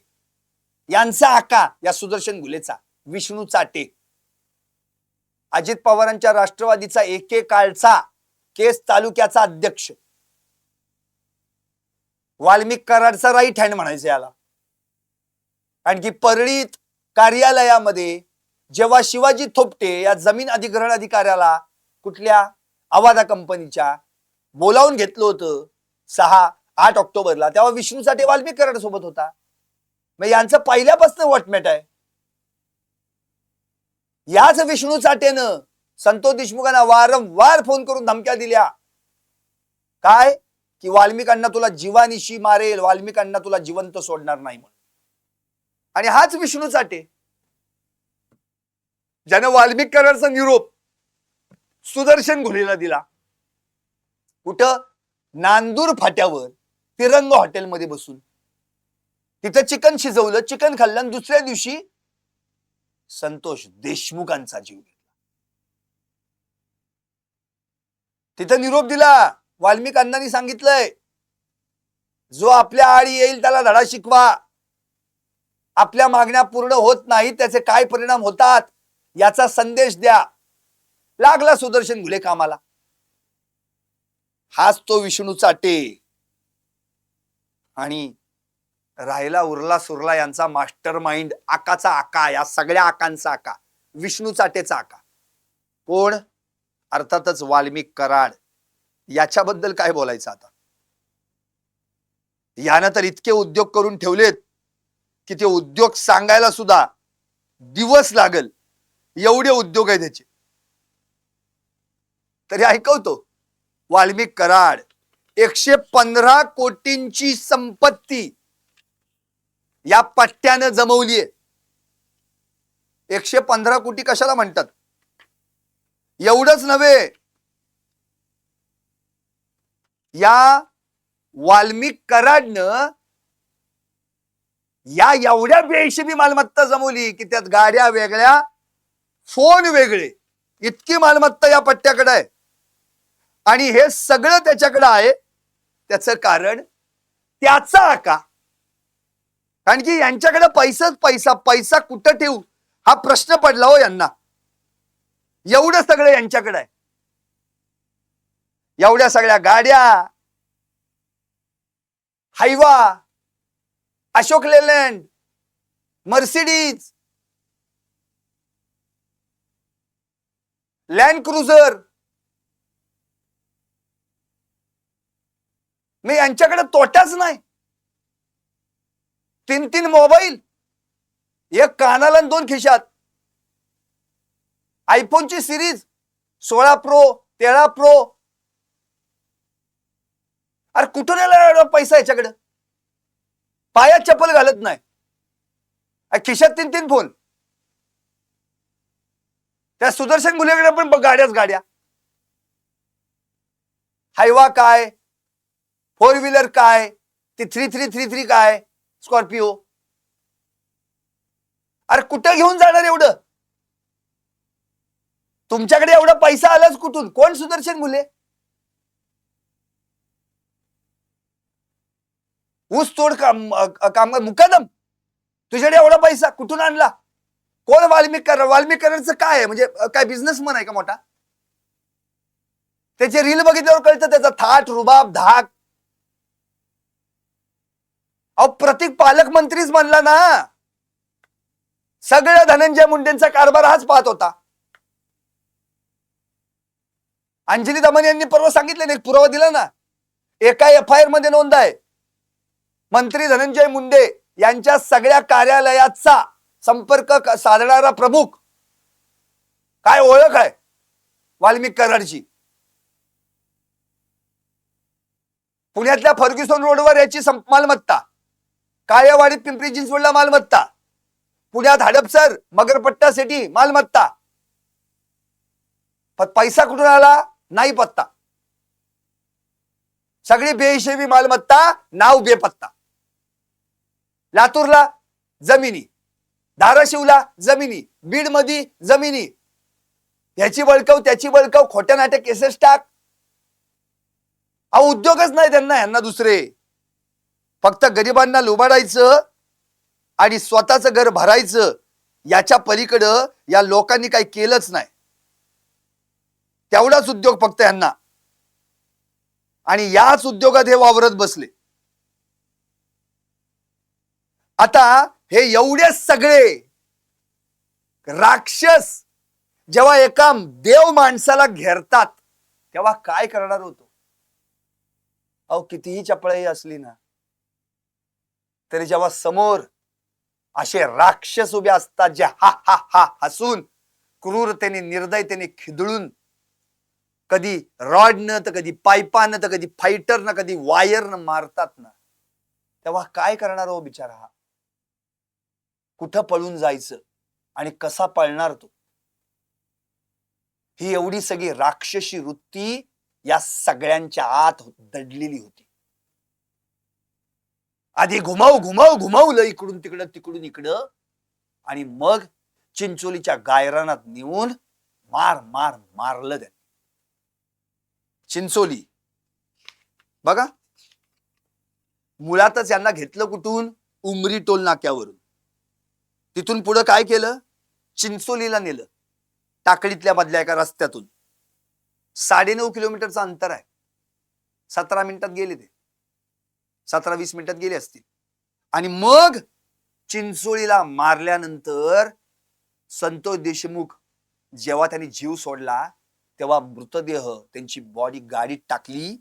Speaker 1: यांचा आका या सुदर्शन घुलेचा, विष्णू चाटे, अजित पवारांच्या राष्ट्रवादीचा एकेकाळचा केस तालुक्याचा अध्यक्ष, वाल्मिक कराडचा राईट हँड म्हणायचं याला. आणखी परळीत कार्यालयामध्ये जेव्हा शिवाजी थोपटे या जमीन अधिग्रहण अधिकाऱ्याला कुठल्या अवादा कंपनीच्या बोलावून घेतलं होतं 6-8 ऑक्टोबरला, तेव्हा विष्णू चाटे वाल्मिक कराड सोबत होता. मग यांचं पहिल्यापासून वॉटमॅट आहे. याच विष्णू चाटेनं संतोष देशमुखांना वारंवार फोन करून धमक्या दिल्या. काय की वाल्मिकांना तुला जीवानिशी मारेल, वाल्मिकांना तुला जिवंत सोडणार नाही म्हणून. आणि हाच विष्णू चाटे ज्यानं वाल्मिक कराडचा निरोप सुदर्शन घुलेला दिला. कुठं? नांदूर फाट्यावर तिरंग हॉटेलमध्ये बसून. तिथं चिकन शिजवलं, चिकन खाल्लं आणि दुसऱ्या दिवशी संतोष देशमुखांचा जीव घेतला. तिथं निरोप दिला. वाल्मिक अण्णांनी सांगितलंय, जो आपल्या आडी येईल त्याला धडा शिकवा. आपल्या मागण्या पूर्ण होत नाही त्याचे काय परिणाम होतात याचा संदेश द्या. लागला सुदर्शन घुले कामाला. हाच तो विष्णू चाटे. आणि राहिला उरला सुरला यांचा मास्टर माइंड, आकाचा आका, या सगळ्या आकांचा आका, विष्णू चाटेचा आका. कोण? अर्थातच वाल्मिक कराड. याच्याबद्दल काय बोलायचं आता. यानं तर इतके उद्योग करून ठेवलेत की ते उद्योग सांगायला सुद्धा दिवस लागल एवढे उद्योग आहे त्याचे. तरी ऐकवतो. वाल्मिक कराड 115 कोटींची संपत्ती या पट्ट्यानं जमवलीये. 115 कोटी कशाला म्हणतात? एवढंच नव्हे, या वाल्मिक कराडनं या एवढ्या बेहिशेबी मालमत्ता जमवली की त्यात गाड्या वेगळ्या, फोन वेगळे, इतकी मालमत्ता या पट्ट्याकडे आहे. आणि हे सगळं त्याच्याकडे आहे. त्याचं कारण त्याचा आका. कारण की यांच्याकडे पैसाच पैसा, पैसा कुठं ठेवू हा प्रश्न पडला हो यांना. एवढं सगळं यांच्याकडे आहे. एवढ्या सगळ्या गाड्या, Hyva, Ashok Leyland, Mercedes, Land Cruiser. मी यांच्याकडे तोटाच नाही. 3 मोबाईल, एक कानाला 2 खिशात, आयफोनची सिरीज 16 प्रो, 13 प्रो. अरे कुठून आला पैसा याच्याकडे? पायात चप्पल घालत नाही, खिशात 3-3 फोन. त्या सुदर्शन गुन्हेकडे पण गाड्याच गाड्या. हायवा काय, 4 व्हीलर काय, ती 3333 काय, स्कॉर्पिओ. अरे कुठं घेऊन जाणार एवढं? तुमच्याकडे एवढा पैसा आलाच कुठून? कोण सुदर्शन मुले? ऊस तोड काम मुकादम, तुझ्याकडे एवढा पैसा कुठून आणला? कोण वाल्मिक कराडचं काय आहे? म्हणजे काय बिझनेसमन आहे का मोठा? त्याचे रील बघितल्यावर कळतं त्याचा थाट, रुबाब, धाक. अहो प्रतीक पालकमंत्रीच म्हणला ना, सगळं धनंजय मुंडेंचा कारभार हाच पाहत होता. अंजली दमन यांनी परवा सांगितले नाही, पुरावा दिला ना, एका FIR मध्ये नोंद आहे. मंत्री धनंजय मुंडे यांच्या सगळ्या कार्यालयाचा संपर्क साधणारा प्रमुख, काय ओळख आहे वाल्मिक कराडची. पुण्यातल्या फर्ग्युसन रोडवर याची मालमत्ता, काळेवाडीत पिंपरी चिंचवडला मालमत्ता, पुण्यात हडपसर मगरपट्टा सिटी मालमत्ता. पण पैसा कुठून आला नाही पत्ता. सगळी बेहिशेबी मालमत्ता, नाव बेपत्ता. लातूरला जमिनी, धाराशिवला जमिनी, बीड मध्ये जमिनी, याची बळकाव त्याची बळकाव, खोट्या नाट्या केसेस टाक. अहो उद्योगच नाही त्यांना, यांना दुसरे. फक्त गरिबांना लुबाडायचं आणि स्वतःचं घर भरायचं, याच्या पलीकडं या लोकांनी काही केलंच नाही. तेवढाच उद्योग फक्त यांना, आणि याच उद्योगात हे वावरत बसले. आता हे एवढे सगळे राक्षस जेव्हा एका देव माणसाला घेरतात तेव्हा काय करणार होतो? अहो कितीही चपळाई असली ना तरी जेव्हा समोर असे राक्षस उभे असतात, जे हा हा हा हसून क्रूरतेने निर्दयतेने खिदळून, कधी रॉडनं तर कधी पाईपानं तर कधी फायटरनं कधी वायरनं मारतात ना, तेव्हा काय करणार हो बिचारा हा? कुठं पळून जायचं आणि कसा पळणार तो? ही एवढी सगळी राक्षसी वृत्ती या सगळ्यांच्या आत दडलेली होती. आधी घुमावलं इकडून तिकडं तिकडून इकडं, आणि मग चिंचोलीच्या गायरानात नेऊन मारलं त्यांनी. चिंचोली बघा, मुळातच यांना घेतलं कुठून? उमरी टोल नाक्यावरून. तिथून पुढे काय केलं? चिंचोलीला नेलं, टाकडीतल्या मधल्या एका रस्त्यातून. 9.5 किलोमीटरचं अंतर आहे. 17 मिनिटात गेले ते, 17-20 मिनिटात गेले असतील. आणि मग चिंचोलीला मारल्यानंतर संतोष देशमुख जेव्हा त्यांनी जीव सोडला तेव्हा मृतदेह, त्यांची बॉडी गाडीत टाकली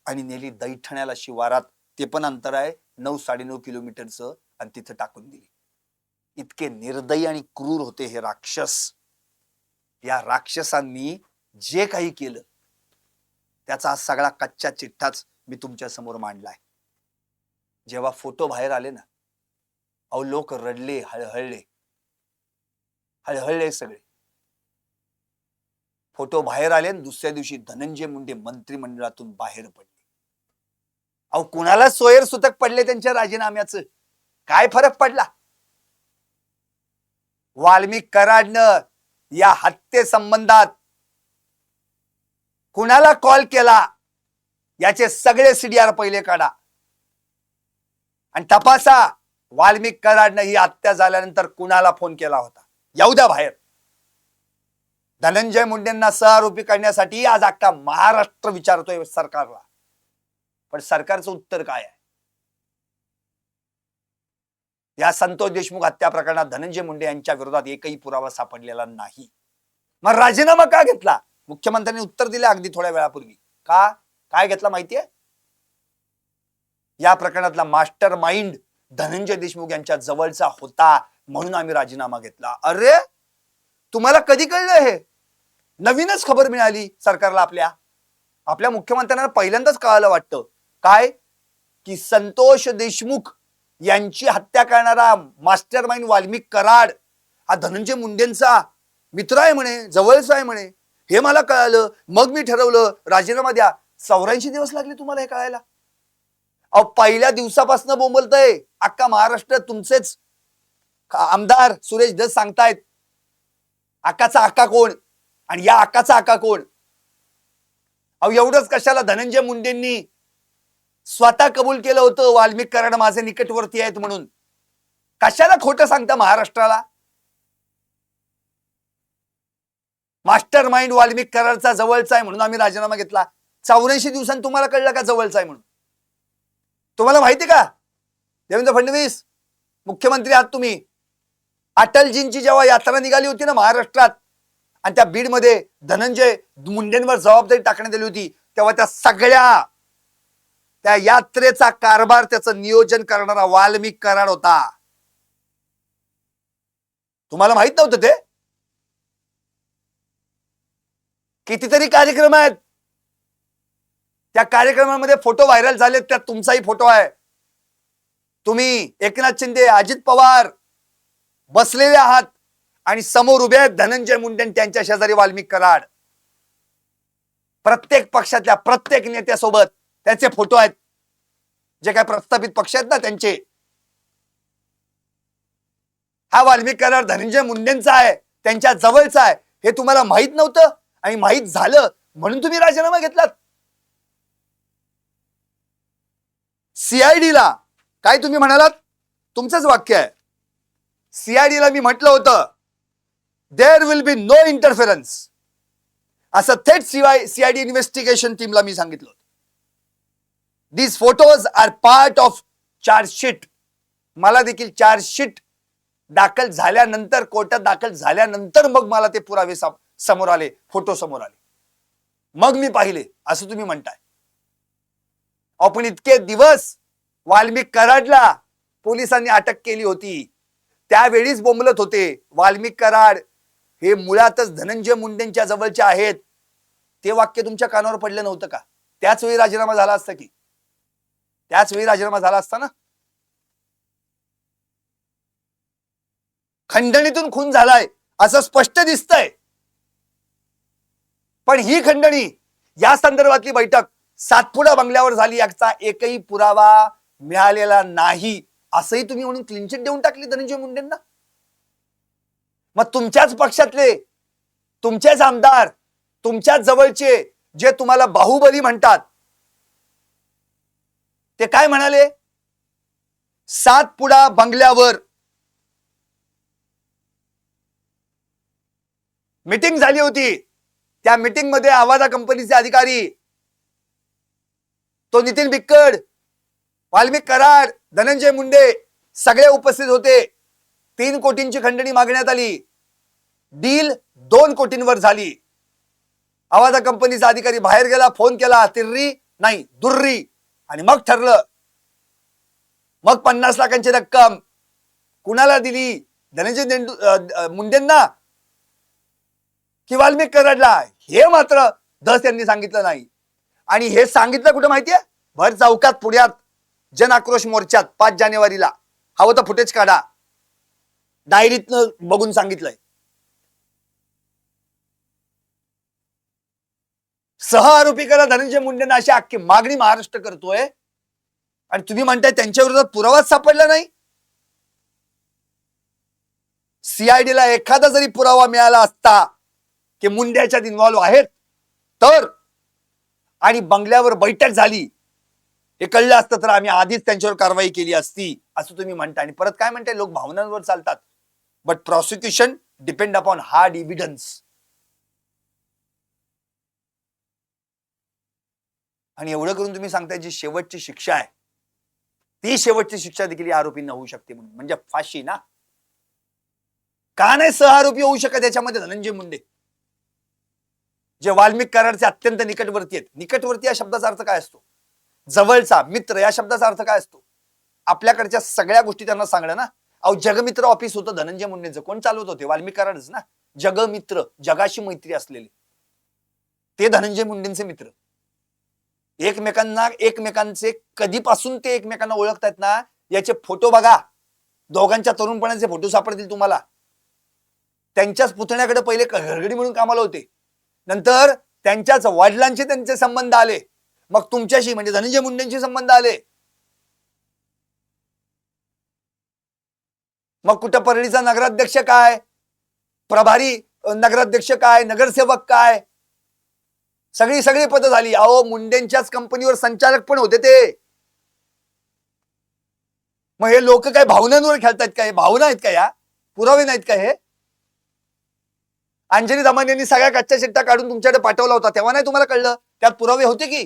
Speaker 1: आणि नेली दैठण्याला शिवारात. ते पण अंतर आहे 9-9.5 किलोमीटरचं, आणि तिथं टाकून दिली. इतके निर्दयी आणि क्रूर होते हे राक्षस. या राक्षसांनी जे काही केलं त्याचा सगळा कच्चा चिठ्ठाच मी तुमच्या समोर मांडलाय. जेव्हा फोटो बाहेर आले ना, अहो लोक रडले, हळहळले सगळे. फोटो बाहेर आले आणि दुसऱ्या दिवशी धनंजय मुंडे मंत्रिमंडळातून बाहेर पडले. अहो कुणाला सोयर सुतक पडले त्यांच्या राजीनाम्याचं? काय फरक पडला? वाल्मिक कराडनं या हत्ये संबंधात कुणाला कॉल केला याचे सगळे CDR पहिले काढा आणि तपासा. वाल्मिक कराडनं ही हत्या झाल्यानंतर कुणाला फोन केला होता? येऊ द्या बाहेर. धनंजय मुंडेंना सहआरोपी करण्यासाठी आज अख्खा महाराष्ट्र विचारतोय सरकारला, पण सरकारचं उत्तर काय आहे? या संतोष देशमुख हत्या प्रकरणात धनंजय मुंडे यांच्या विरोधात एकही पुरावा सापडलेला नाही. मग राजीनामा का घेतला? मुख्यमंत्र्यांनी उत्तर दिले अगदी थोड्या वेळापूर्वी. काय घेतला माहितीये? या प्रकरणातला मास्टर माइंड धनंजय देशमुख यांच्या जवळचा होता म्हणून आम्ही राजीनामा घेतला. अरे तुम्हाला कधी कळलं हे? नवीनच खबर मिळाली सरकारला. आपल्या मुख्यमंत्र्यांना पहिल्यांदाच कळालं वाटतं काय, की संतोष देशमुख यांची हत्या करणारा मास्टर माइंड वाल्मिक कराड हा धनंजय मुंडेंचा मित्र आहे म्हणे, जवळचा आहे म्हणे. हे मला कळालं, मग मी ठरवलं राजीनामा द्या. 84 दिवस लागले तुम्हाला हे कळायला? अहो, पहिल्या दिवसापासून बोंबलतय अख्खा महाराष्ट्र. तुमचेच आमदार सुरेश धस सांगतायत आकाचा आका कोण आणि या आकाचा आका कोण. अहो, एवढंच कशाला धनंजय मुंडेंनी स्वतः कबूल केलं होतं वाल्मिक कराड माझे निकटवर्ती आहेत म्हणून. कशाला खोटं सांगता महाराष्ट्राला? मास्टर माइंड वाल्मिक कराडचा जवळचा आहे म्हणून आम्ही राजीनामा घेतला. 84 दिवसांनी तुम्हाला कळलं का जवळचा आहे म्हणून? तुम्हाला माहिती का देवेंद्र फडणवीस मुख्यमंत्री आहात तुम्ही, अटलजींची जेव्हा यात्रा निघाली होती ना महाराष्ट्रात आणि त्या बीडमध्ये धनंजय मुंडेंवर जबाबदारी टाकण्यात आली होती, तेव्हा त्या सगळ्या त्या यात्रेचा कारभार त्याचं नियोजन करणारा वाल्मिक कराड होता. तुम्हाला माहित नव्हतं ते? कितीतरी कार्यक्रम आहेत, त्या कार्यक्रमामध्ये फोटो व्हायरल झालेत, त्यात तुमचाही फोटो आहे. तुम्ही एकनाथ शिंदे, अजित पवार बसलेले आहात आणि समोर उभे आहेत धनंजय मुंडे, त्यांच्या शेजारी वाल्मिक कराड. प्रत्येक पक्षातल्या प्रत्येक नेत्यासोबत त्याचे फोटो आहेत, जे काय प्रस्थापित पक्ष आहेत ना त्यांचे. हा वाल्मिक कराड धनंजय मुंडेंचा आहे, त्यांच्या जवळचा आहे. हे तुम्हाला माहित नव्हतं आणि माहित झालं म्हणून तुम्ही राजीनामा घेतलात. सीआयडीला काय तुम्ही म्हणालात? तुमचंच वाक्य आहे. सीआयडीला मी म्हटलं होतं there will be no interference, असं थेट सीआयडी इन्व्हेस्टिगेशन टीमला मी सांगितलं. These photos are part of chargesheet. मला देखील चार्जशीट दाखल झाल्यानंतर, कोर्टात दाखल झाल्यानंतर मग मला ते पुरावे समोर आले, फोटो समोर आले, मग मी पाहिले असं तुम्ही म्हणताय. आपण इतके दिवस वाल्मिक कराडला पोलिसांनी अटक केली होती, त्यावेळीच बोंबलत होते वाल्मिक कराड हे मुळातच धनंजय मुंडेंच्या जवळचे आहेत. ते वाक्य तुमच्या कानावर पडलं नव्हतं का? त्याच वेळी राजीनामा झाला असता की, त्याच वेळी राजीनामा झाला असता ना. खंडणीतून खून झालाय असं स्पष्ट दिसतंय, पण ही खंडणी या संदर्भातली बैठक सातपुडा बंगल्यावर झाली याचा एकही पुरावा मिळालेला नाही असंही तुम्ही म्हणून क्लीन चिट देऊन टाकली धनंजय मुंडेंना. मग तुमच्याच पक्षातले, तुमचेच आमदार, तुमच्याच जवळचे जे तुम्हाला बाहुबली म्हणतात, ते काय म्हणाले? सातपुडा बंगल्यावर मीटिंग झाली होती, त्या मीटिंग मध्ये आवाजा कंपनीचे अधिकारी, तो नितीन बिक्कड, वाल्मिक कराड, धनंजय मुंडे सगळे उपस्थित होते. 3 कोटींची खंडणी मागण्यात आली, डील 2 कोटींवर झाली. आवाजा कंपनीचा अधिकारी बाहेर गेला, फोन केला, तिर्री नाही दुर्री, आणि मग ठरलं. मग 50 लाखांची रक्कम कुणाला दिली? धनंजय मुंडेंना की वाल्मिक कराडला? हे मात्र धस यांनी सांगितलं नाही. आणि हे सांगितलं कुठे माहितीये? भर चौकात पुण्यात जन आक्रोश मोर्चात 5 जानेवारीला. हवं तर फुटेज काढा, डायरीतनं बघून सांगितलंय. सह आरोपी करा धनंजय मुंडेंना अशी अख्खी मागणी महाराष्ट्र करतोय आणि तुम्ही म्हणताय त्यांच्या विरोधात पुरावाच सापडला नाही. सीआयडीला एखादा जरी पुरावा मिळाला असता की मुंडे याच्यात इन्व्हॉल्व्ह आहेत तर, आणि बंगल्यावर बैठक झाली हे कळलं असतं तर आम्ही आधीच त्यांच्यावर कारवाई केली असती असं तुम्ही म्हणताय. आणि परत काय म्हणताय, लोक भावनांवर चालतात, but prosecution depend upon hard evidence. आणि एवढं करून तुम्ही सांगताय जी शेवटची शिक्षा आहे ती शेवटची शिक्षा देखील या आरोपींना होऊ शकते म्हणून, म्हणजे फाशी ना. का नाही सह आरोपी होऊ शकत याच्यामध्ये धनंजय मुंडे, जे वाल्मिक कराडचे अत्यंत निकटवर्ती आहेत? निकटवर्ती या शब्दाचा अर्थ काय असतो? जवळचा मित्र या शब्दाचा अर्थ काय असतो? आपल्याकडच्या सगळ्या गोष्टी त्यांना सांगणं ना. अहो, जगमित्र ऑफिस होतं धनंजय मुंडेंचं, कोण चालवत होते? वाल्मिक कराडच ना. जगमित्र, जगाशी मैत्री असलेले ते धनंजय मुंडेंचे मित्र. एकमेकांचे कधीपासून ते एकमेकांना ओळखतायत ना, याचे फोटो बघा, दोघांच्या तरुणपणाचे फोटो सापडतील तुम्हाला. त्यांच्याच पुतण्याकडे पहिले घरगडी म्हणून कामाला होते, नंतर त्यांच्याच वडिलांचे त्यांचे संबंध आले, मग तुमच्याशी म्हणजे धनंजय मुंडेंशी संबंध आले. मग कुठं परळीचा नगराध्यक्ष काय, प्रभारी नगराध्यक्ष काय, नगरसेवक काय, सगळी सगळी पद झाली. अहो मुंडेंच्याच कंपनीवर संचालक पण होते ते. मग हे लोक काय भावनांवर खेळतात का? हे भावना आहेत का? या पुरावे नाहीत का? हे अंजली दमान यांनी सगळ्या कच्च्या चिट्ट्या काढून तुमच्याकडे पाठवला होता, तेव्हा नाही तुम्हाला कळलं? त्यात पुरावे होते की.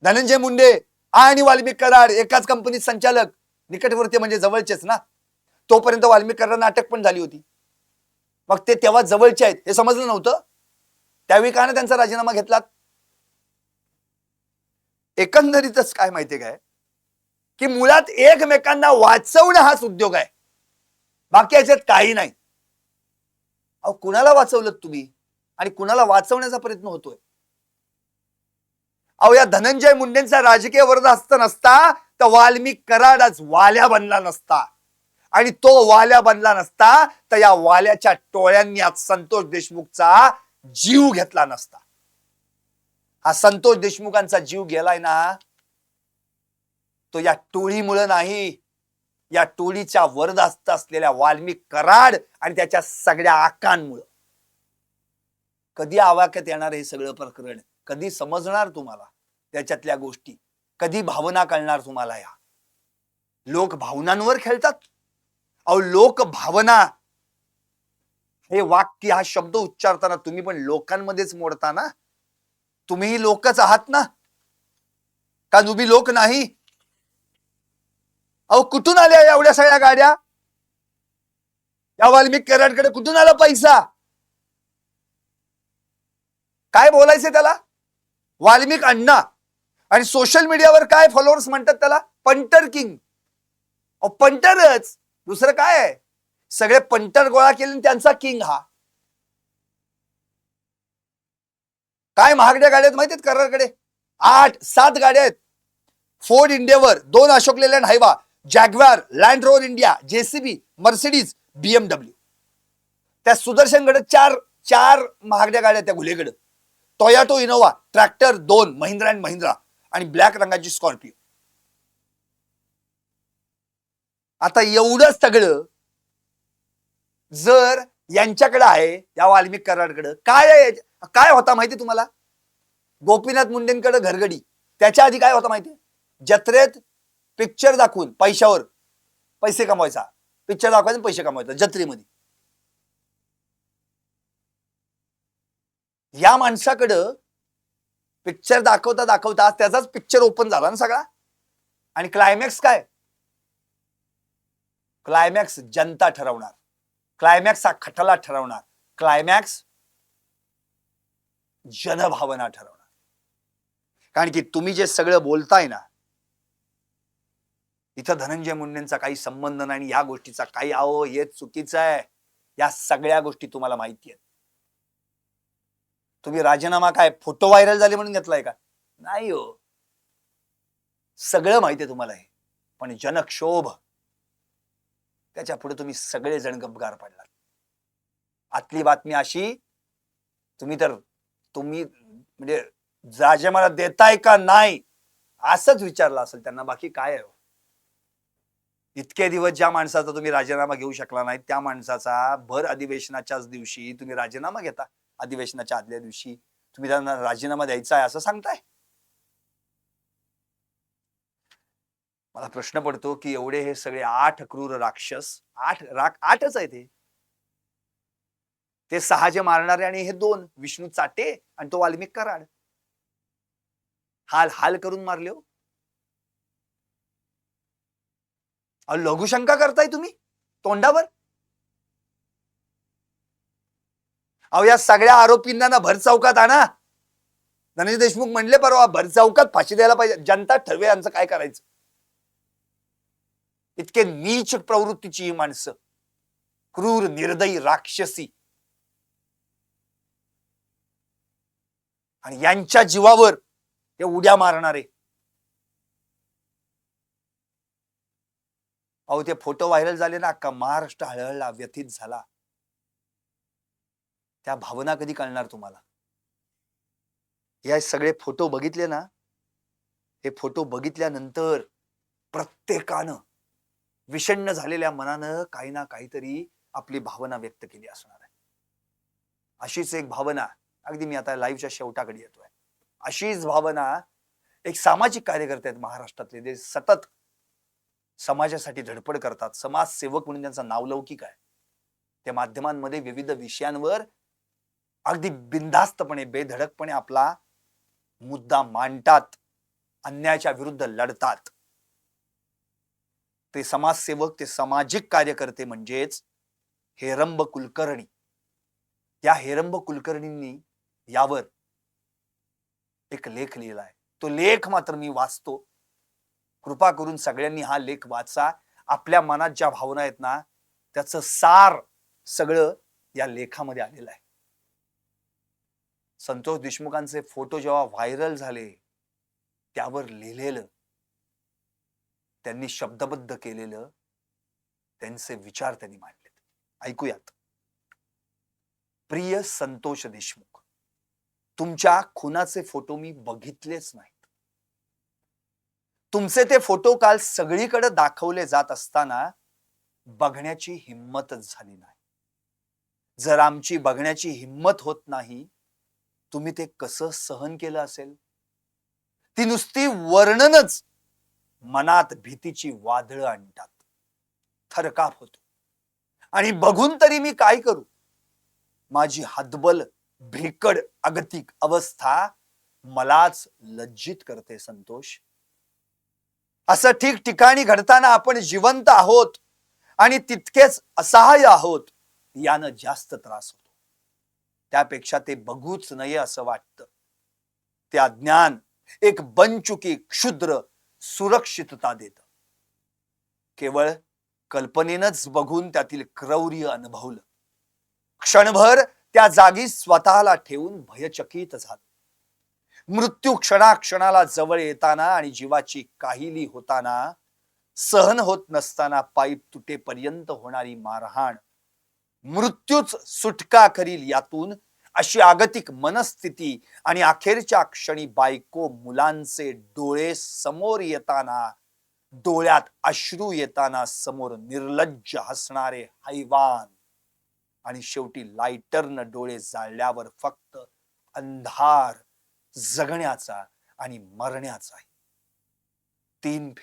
Speaker 1: धनंजय मुंडे आणि वाल्मिक कराड एकाच कंपनीत संचालक, निकटवर्ती म्हणजे जवळचेच ना. तोपर्यंत वाल्मिक कराड नाटक पण झाली होती. मग ते तेव्हा जवळचे आहेत हे समजलं नव्हतं? त्यावेळी का ना त्यांचा राजीनामा घेतलात? एकंदरीतच काय माहितीये काय, की मुळात एकमेकांना वाचवणं हाच उद्योग आहे, बाकी याच्यात काही नाही. अहो कुणाला वाचवलं तुम्ही आणि कुणाला वाचवण्याचा प्रयत्न होतोय? अहो या धनंजय मुंडेंचा राजकीय वरदहस्त नसता तर वाल्मिक कराडच वाल्या बनला नसता, आणि तो वाल्या बनला नसता तर या वाल्याच्या टोळ्यांनी आज संतोष देशमुखचा जीव घेतला नसता. हा संतोष देशमुखांचा जीव गेलाय ना, तो या टोळीमुळे नाही, या टोळीच्या वरदहस्त असलेल्या वाल्मिक कराड आणि त्याच्या सगळ्या आकांमुळे. कधी आवाक्यात येणार हे सगळं प्रकरण? कधी समजणार तुम्हाला त्याच्यातल्या गोष्टी? कधी भावना कळणार तुम्हाला? या लोक भावनांवर खेळतात. अहो लोक भावना हे वाक्य, हा शब्द उच्चारताना तुम्ही पण लोकांमध्येच मोडता ना. तुम्ही लोकच आहात ना, का तुम्ही लोक नाही? अहो कुठून आल्या एवढ्या सगळ्या गाड्या? या वाल्मिक कराडकडे कुठून आला पैसा? काय बोलायचं त्याला? वाल्मिक अण्णा, आणि सोशल मीडियावर काय फॉलोअर्स म्हणतात त्याला? Punter king. पंटरच, दुसरं काय आहे? सगळे पंटर गोळा केले त्यांचा किंग हा. काय महागड्या गाड्या आहेत माहितीत कराडकडे? 8-7 गाड्या आहेत. फोर्ड इंडियावर, 2 Ashok Leyland Hyva, Jaguar, Land Rover India, JCB, Mercedes, BMW. त्या सुदर्शनकडे 4 महागड्या गाड्या, त्या घुलेकडे Toyota Innova, tractor 2 Mahindra and Mahindra, आणि ब्लॅक रंगाची स्कॉर्पिओ. आता एवढं सगळं जर यांच्याकडे आहे, या वाल्मिक कराडकडे काय आहे? काय होता माहिती तुम्हाला? गोपीनाथ मुंडेंकडे घरगडी. त्याच्या आधी काय होता माहिती? जत्रेत पिक्चर दाखवून पैशावर पैसे कमवायचा, पिक्चर दाखवायचा पैसे कमवायचा जत्रेमध्ये. या माणसाकडं पिक्चर दाखवता दाखवता त्याचाच पिक्चर ओपन झाला ना सगळा. आणि क्लायमॅक्स काय? क्लायमॅक्स जनता ठरवणार, क्लायमॅक्स हा खटला ठरवणार, क्लायमॅक्स जनभावना ठरवणार. कारण की तुम्ही जे सगळं बोलताय ना, इथं धनंजय मुंडेंचा काही संबंध नाही, या गोष्टीचा काही. अहो हे चुकीचं आहे. या सगळ्या गोष्टी तुम्हाला माहिती आहेत. तुम्ही राजीनामा काय फोटो व्हायरल झाले म्हणून घेतलाय का? नाही हो, सगळं माहिती आहे तुम्हाला हे. पण जनक्षोभ, त्याच्या पुढे तुम्ही सगळे जण गपगार पडलात. आतली बातमी अशी, तुम्ही म्हणजे राजीनामा देताय का नाही असंच विचारलं असेल त्यांना, बाकी काय आहे? इतके दिवस ज्या माणसाचा तुम्ही राजीनामा घेऊ शकला नाही, त्या माणसाचा भर अधिवेशनाच्याच दिवशी तुम्ही राजीनामा घेता. अधिवेशनाच्या आदल्या दिवशी तुम्ही त्यांना राजीनामा द्यायचा आहे असं सांगताय. मला प्रश्न पडतो की एवढे हे सगळे 8 क्रूर राक्षस, 8च आहेत ते 6 जे मारणारे, आणि हे 2 विष्णू चाटे आणि तो वाल्मिक कराड, हाल हाल करून मारले हो. लघुशंका करताय तुम्ही तोंडावर? अहो या सगळ्या आरोपींना ना भर चौकात आणा. धनंजय देशमुख म्हणले परवा, भर चौकात फाशी द्यायला पाहिजे, जनता ठरवे यांचं काय करायचं. इतके नीच प्रवृत्तीची ही माणसं, क्रूर निर्दयी राक्षसी, आणि यांच्या जीवावर हे उड्या मारणारे. अहो ते फोटो व्हायरल झाले ना, अख्खा महाराष्ट्र हळहळला, व्यथित झाला. त्या भावना कधी कळणार तुम्हाला? या सगळे फोटो बघितले ना, हे फोटो बघितल्यानंतर प्रत्येकानं विषण्ण झालेल्या मनानं काही ना काहीतरी आपली भावना व्यक्त केली असणार आहे. अशीच एक भावना, अगदी मी आता लाईव्हच्या शेवटाकडे येतोय, अशीच भावना एक सामाजिक कार्यकर्ते आहेत महाराष्ट्रातले, जे सतत समाजासाठी धडपड करतात. समाजसेवक म्हणून त्यांचं नावलौकिक आहे. ते माध्यमांमध्ये विविध विषयांवर अगदी बिनधास्तपणे, बेधडकपणे आपला मुद्दा मांडतात, अन्यायाच्या विरुद्ध लढतात. ते समाजसेवक, ते सामाजिक कार्यकर्ते म्हणजेच हेरंब कुलकर्णी. या हेरंब कुलकर्णींनी यावर एक लेख लिहिलाय. तो लेख मात्र मी वाचतो. कृपा करून सगळ्यांनी हा लेख वाचा. आपल्या मनात ज्या भावना आहेत ना, त्याचं सार सगळं या लेखामध्ये आलेलं आहे. संतोष देशमुखांचे फोटो जेव्हा व्हायरल झाले, त्यावर लिहिलेलं, त्यांनी शब्दबद्ध केलेलं, त्यांचे विचार त्यांनी मांडलेत. ऐकूयात. प्रिय संतोष देशमुख, तुमच्या खुनाचे फोटो मी बघितलेच नाहीत. तुमचे ते फोटो काल सगळीकडे दाखवले जात असताना बघण्याची हिम्मतच झाली नाही. जर आमची बघण्याची हिम्मत होत नाही, तुम्ही ते कसं सहन केलं असेल? ती नुसती वर्णनच मनात भीतीची वादळं आणतात. थरकाप होतो. आणि बघून तरी मी काय करू? माझी हतबल, भेकड, अगतिक अवस्था मलाच लज्जित करते संतोष. असं ठिकठिकाणी घडताना आपण जिवंत आहोत आणि तितकेच असहाय्य आहोत, यानं जास्त त्रास होतो. त्यापेक्षा ते बघूच नये असं वाटतं. ते अज्ञान एक बनचुकी, क्षुद्र सुरक्षितता देतं. केवळ कल्पनेनंच बघून त्यातील क्रौर्य अनुभवलं. क्षणभर त्या जागी स्वतःला ठेवून भयचकित झालं. मृत्यू क्षणाक्षणाला जवळ येताना आणि जीवाची काहिली होताना, सहन होत नसताना पाईप तुटेपर्यंत होणारी मारहाण, मृत्यूच सुटका करील यातून, अशी आगतिक मनस्थिती आणि अखेरच्या क्षणी बायको मुलांचे डोळे समोर येताना, डोळ्यात अश्रू येताना, समोर निर्लज्ज हसणारे हैवान, आणि शेवटी लायटरनं डोळे जाळल्यावर फक्त अंधार जगण्याचा आणि मरण्याचा. 3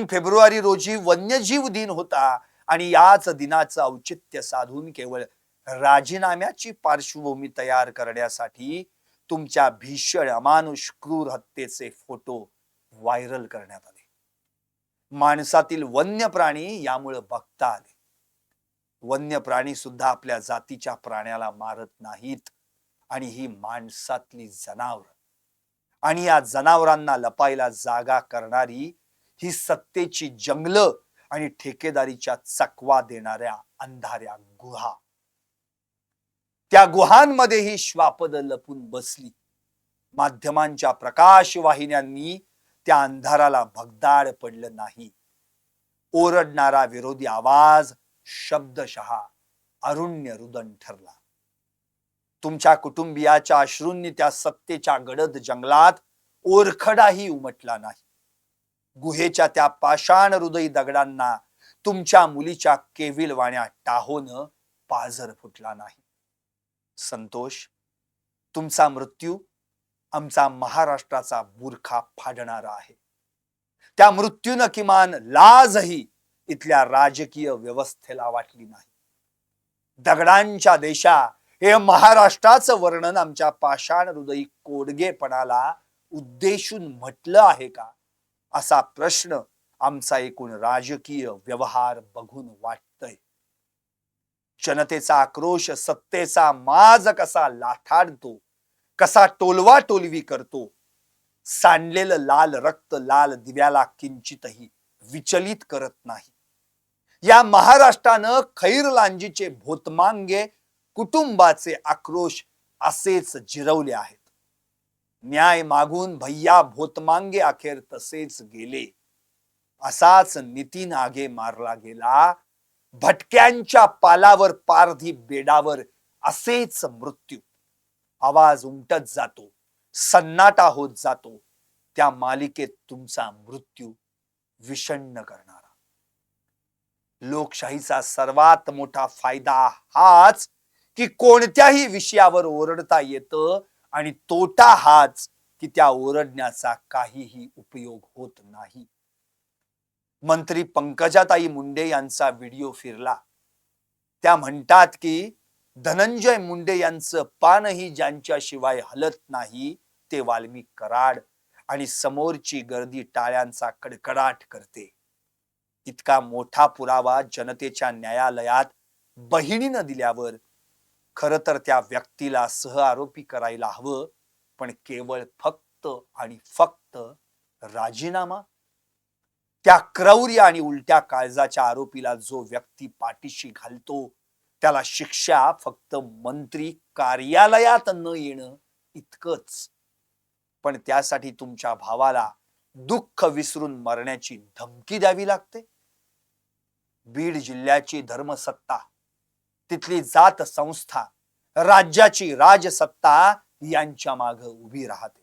Speaker 1: फेब्रुवारी रोजी वन्यजीव दिन होता आणि याच दिनाचं औचित्य साधून केवळ राजीनाम्याची पार्श्वभूमी तयार करण्यासाठी तुमच्या भीषण, अमानुष, क्रूर हत्येचे फोटो व्हायरल करण्यात आले. माणसातील वन्य प्राणी यामुळे बघता आले. वन्य प्राणी सुद्धा आपल्या जातीच्या प्राण्याला मारत नाहीत, आणि ही माणसातली जनावर आणि या जनावरांना लपायला जागा करणारी ही सत्तेची जंगलं आणि ठेकेदारीच्या चकवा देणाऱ्या अंधाऱ्या गुहा, त्या गुहांमध्ये ही श्वापद लपून बसली. माध्यमांच्या प्रकाश वाहिन्यांनी त्या अंधाराला भगदाड पडलं नाही. ओरडणारा विरोधी आवाज शब्दशः अरुण्य रुदन ठरला. तुमच्या कुटुंबियाच्या अश्रूंनी त्या सत्तेच्या गडद जंगलात ओरखडाही उमटला नाही. गुहेच्या त्या पाषाण हृदयी दगडांना तुमच्या मुलीच्या केविलवाण्या टाहोनं पाझर फुटला नाही. संतोष, तुमचा मृत्यू आमचा महाराष्ट्राचा बुरखा फाडणारा आहे. त्या मृत्यूनं किमान लाजही इथल्या राजकीय व्यवस्थेला वाटली नाही. दगडांच्या देशा हे महाराष्ट्राचं वर्णन आमच्या पाषाण हृदयी कोडगेपणाला उद्देशून म्हटलं आहे का, असा प्रश्न आमचा एकूण राजकीय व्यवहार बघून वाटतय. जनतेचा आक्रोश सत्तेचा माज कसा लाथाडतो, कसा टोलवा टोलवी करतो, सांडलेलं लाल रक्त लाल दिव्याला किंचितही विचलित करत नाही. या महाराष्ट्रानं खैरलांजीचे भोतमांगे कुटुंबाचे आक्रोश असेच जिरवले आहेत. न्याय मागून भैया भोतमांगे अखेर तसेच गेले. असाच नितीन आगे मारला गेला. भटक्यांच्या पालावर पारधी बेडावर असेच मृत्यू. आवाज उमटत जातो, सन्नाटा होत जातो. त्या मालिकेत तुमचा मृत्यू विषण्ण करणारा. लोकशाहीचा सर्वात मोठा फायदा हाच की कोणत्याही विषयावर ओरडता येतं आणि तोटा हाच की त्या ओरडण्याचा काहीही उपयोग होत नाही. मंत्री पंकजाताई मुंडे यांचा व्हिडिओ फिरला. त्या म्हणतात की धनंजय मुंडे यांचं पानही ज्यांच्याशिवाय हलत नाही ते वाल्मिक कराड आणि समोरची गर्दी टाळ्यांचा कडकडाट करते. इतका मोठा पुरावा जनतेच्या न्यायालयात बहिणीनं दिल्यावर खर तर त्या व्यक्तीला सहआरोपी करायला हवं, पण केवळ फक्त आणि फक्त राजीनामा. त्या क्रौर्य आणि उलट्या काळजाच्या आरोपीला जो व्यक्ती पाठीशी घालतो त्याला शिक्षा फक्त मंत्री कार्यालयात न येणं इतकंच. पण त्यासाठी तुमच्या भावाला दुःख विसरून मरण्याची धमकी द्यावी लागते. बीड जिल्ह्याची धर्मसत्ता, तिथली जात संस्था, राज्याची राजसत्ता यांच्या माग उभी राहते.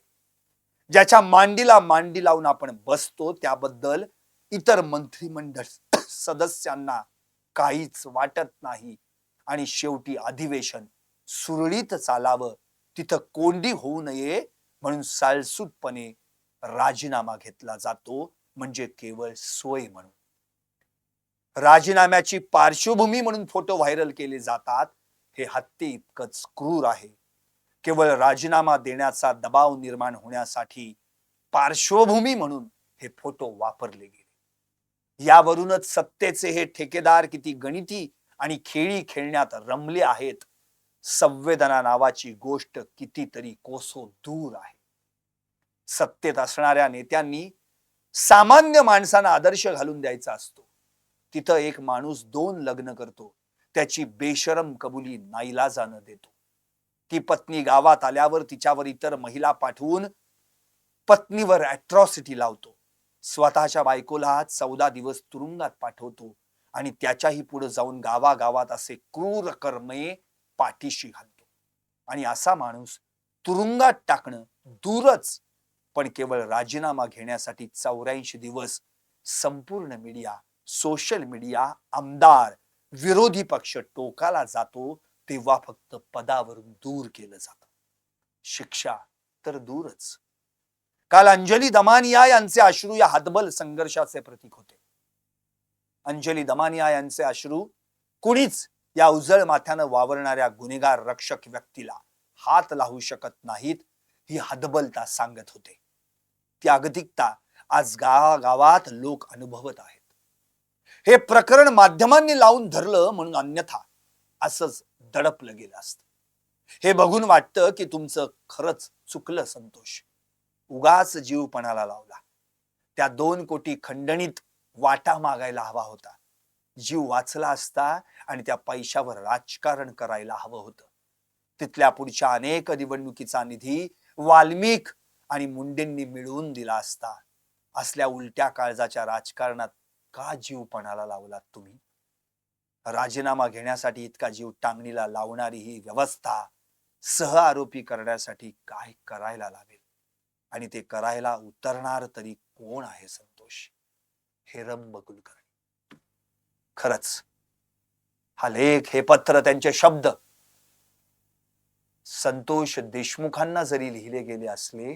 Speaker 1: ज्याच्या मांडीला मांडी लावून आपण बसतो त्याबद्दल इतर मंत्रिमंडळ सदस्यांना काहीच वाटत नाही आणि शेवटी अधिवेशन सुरळीत चालावं, तिथं कोंडी होऊ नये म्हणून सालसूतपणे राजीनामा घेतला जातो, म्हणजे केवळ सोय म्हणून. राजीनाम्याची पार्श्वभूमी म्हणून फोटो व्हायरल केले जातात, हे हत्ये इतकंच क्रूर आहे. केवळ राजीनामा देण्याचा दबाव निर्माण होण्यासाठी पार्श्वभूमी म्हणून हे फोटो वापरले गेले. यावरूनच सत्तेचे हे ठेकेदार किती गणिती आणि खेळी खेळण्यात रमले आहेत. संवेदना नावाची गोष्ट कितीतरी कोसो दूर आहे. सत्तेत असणाऱ्या नेत्यांनी सामान्य माणसांना आदर्श घालून द्यायचा असतो. तिथं एक माणूस 2 लग्न करतो, त्याची बेशरम कबुली नाईलाजानं देतो. ती पत्नी गावात आल्यावर तिच्यावर इतर महिला पाठवून पत्नीवर अॅट्रॉसिटी लावतो. स्वतःच्या बायकोला 14 दिवस तुरुंगात पाठवतो आणि त्याच्याही पुढे जाऊन गावागावात असे क्रूर कर्मे पाठीशी घालतो. आणि असा माणूस तुरुंगात टाकणं दूरच, पण केवळ राजीनामा घेण्यासाठी 84 दिवस संपूर्ण मीडिया, सोशल मीडिया, आमदार, विरोधी पक्ष टोकाला जातो तेव्हा फक्त पदावरून दूर केलं जातं. शिक्षा तर दूरच. काल अंजली दमानिया यांचे अश्रू या हतबल संघर्षाचे प्रतीक होते. अंजली दमानिया यांचे अश्रू कुणीच या उजळ माथ्यानं वावरणाऱ्या गुन्हेगार रक्षक व्यक्तीला हात लावू शकत नाहीत, ही हतबलता सांगत होते. ती अगतिकता आज गावागावात लोक अनुभवत आहेत. हे प्रकरण माध्यमांनी लावून धरलं म्हणून अन्यथा असंच दडपलं गेलं असतं. हे बघून वाटतं की तुमचं खरंच चुकलं संतोष. उगाच जीव पणाला लावला. त्या 2 कोटी खंडणीत वाटा मागायला हवा होता. जीव वाचला असता आणि त्या पैशावर राजकारण करायला हवं होतं. तिथल्या पुढच्या अनेक निवडणुकीचा निधी वाल्मिक आणि मुंडेंनी मिळवून दिला असता. असल्या उलट्या काळजाच्या राजकारणात का जीव पणाला लावलात तुम्ही? राजीनामा घेण्यासाठी इतका जीव टांगणीला लावणारी ही व्यवस्था सहआरोपी करण्यासाठी काय करायला लागेल आणि ते करायला उतरणार तरी कोण आहे संतोष? हेरंब कुलकर्णी. खरंच हा लेख, हे पत्र, त्यांचे शब्द संतोष देशमुखांना जरी लिहिले गेले असले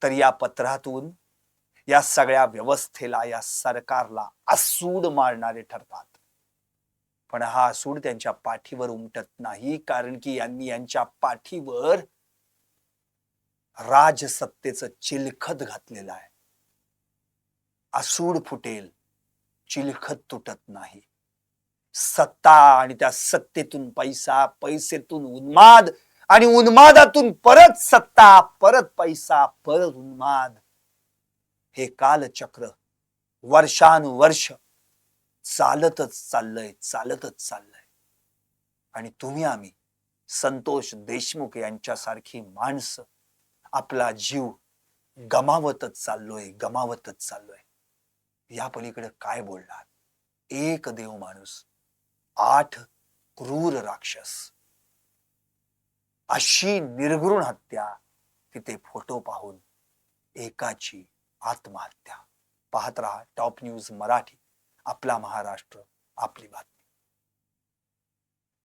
Speaker 1: तर या पत्रातून या सगळ्या व्यवस्थेला, या सरकारला आसूड मारणारे ठरतात. पण हा आसूड त्यांच्या पाठीवर उमटत नाही, कारण की यांनी यांच्या पाठीवर राजसत्तेचं चिलखत घातलेलं आहे. आसूड फुटेल, चिलखत तुटत नाही. सत्ता आणि त्या सत्तेतून पैसा, पैसेतून उन्माद आणि उन्मादातून परत सत्ता, परत पैसा, परत उन्माद, हे कालचक्र वर्षानुवर्ष चालतच चाललंय. आणि तुम्ही आम्ही संतोष देशमुख यांच्यासारखी माणसं आपला जीव गमावतच चाललोय. या पलीकडे काय बोलणार? एक देव माणूस, 8 क्रूर राक्षस, अशी निर्घृण हत्या की ते फोटो पाहून एकाची आत्महत्या. पाहत रहा टॉप न्यूज मराठी. आपला महाराष्ट्र, आपली बातमी.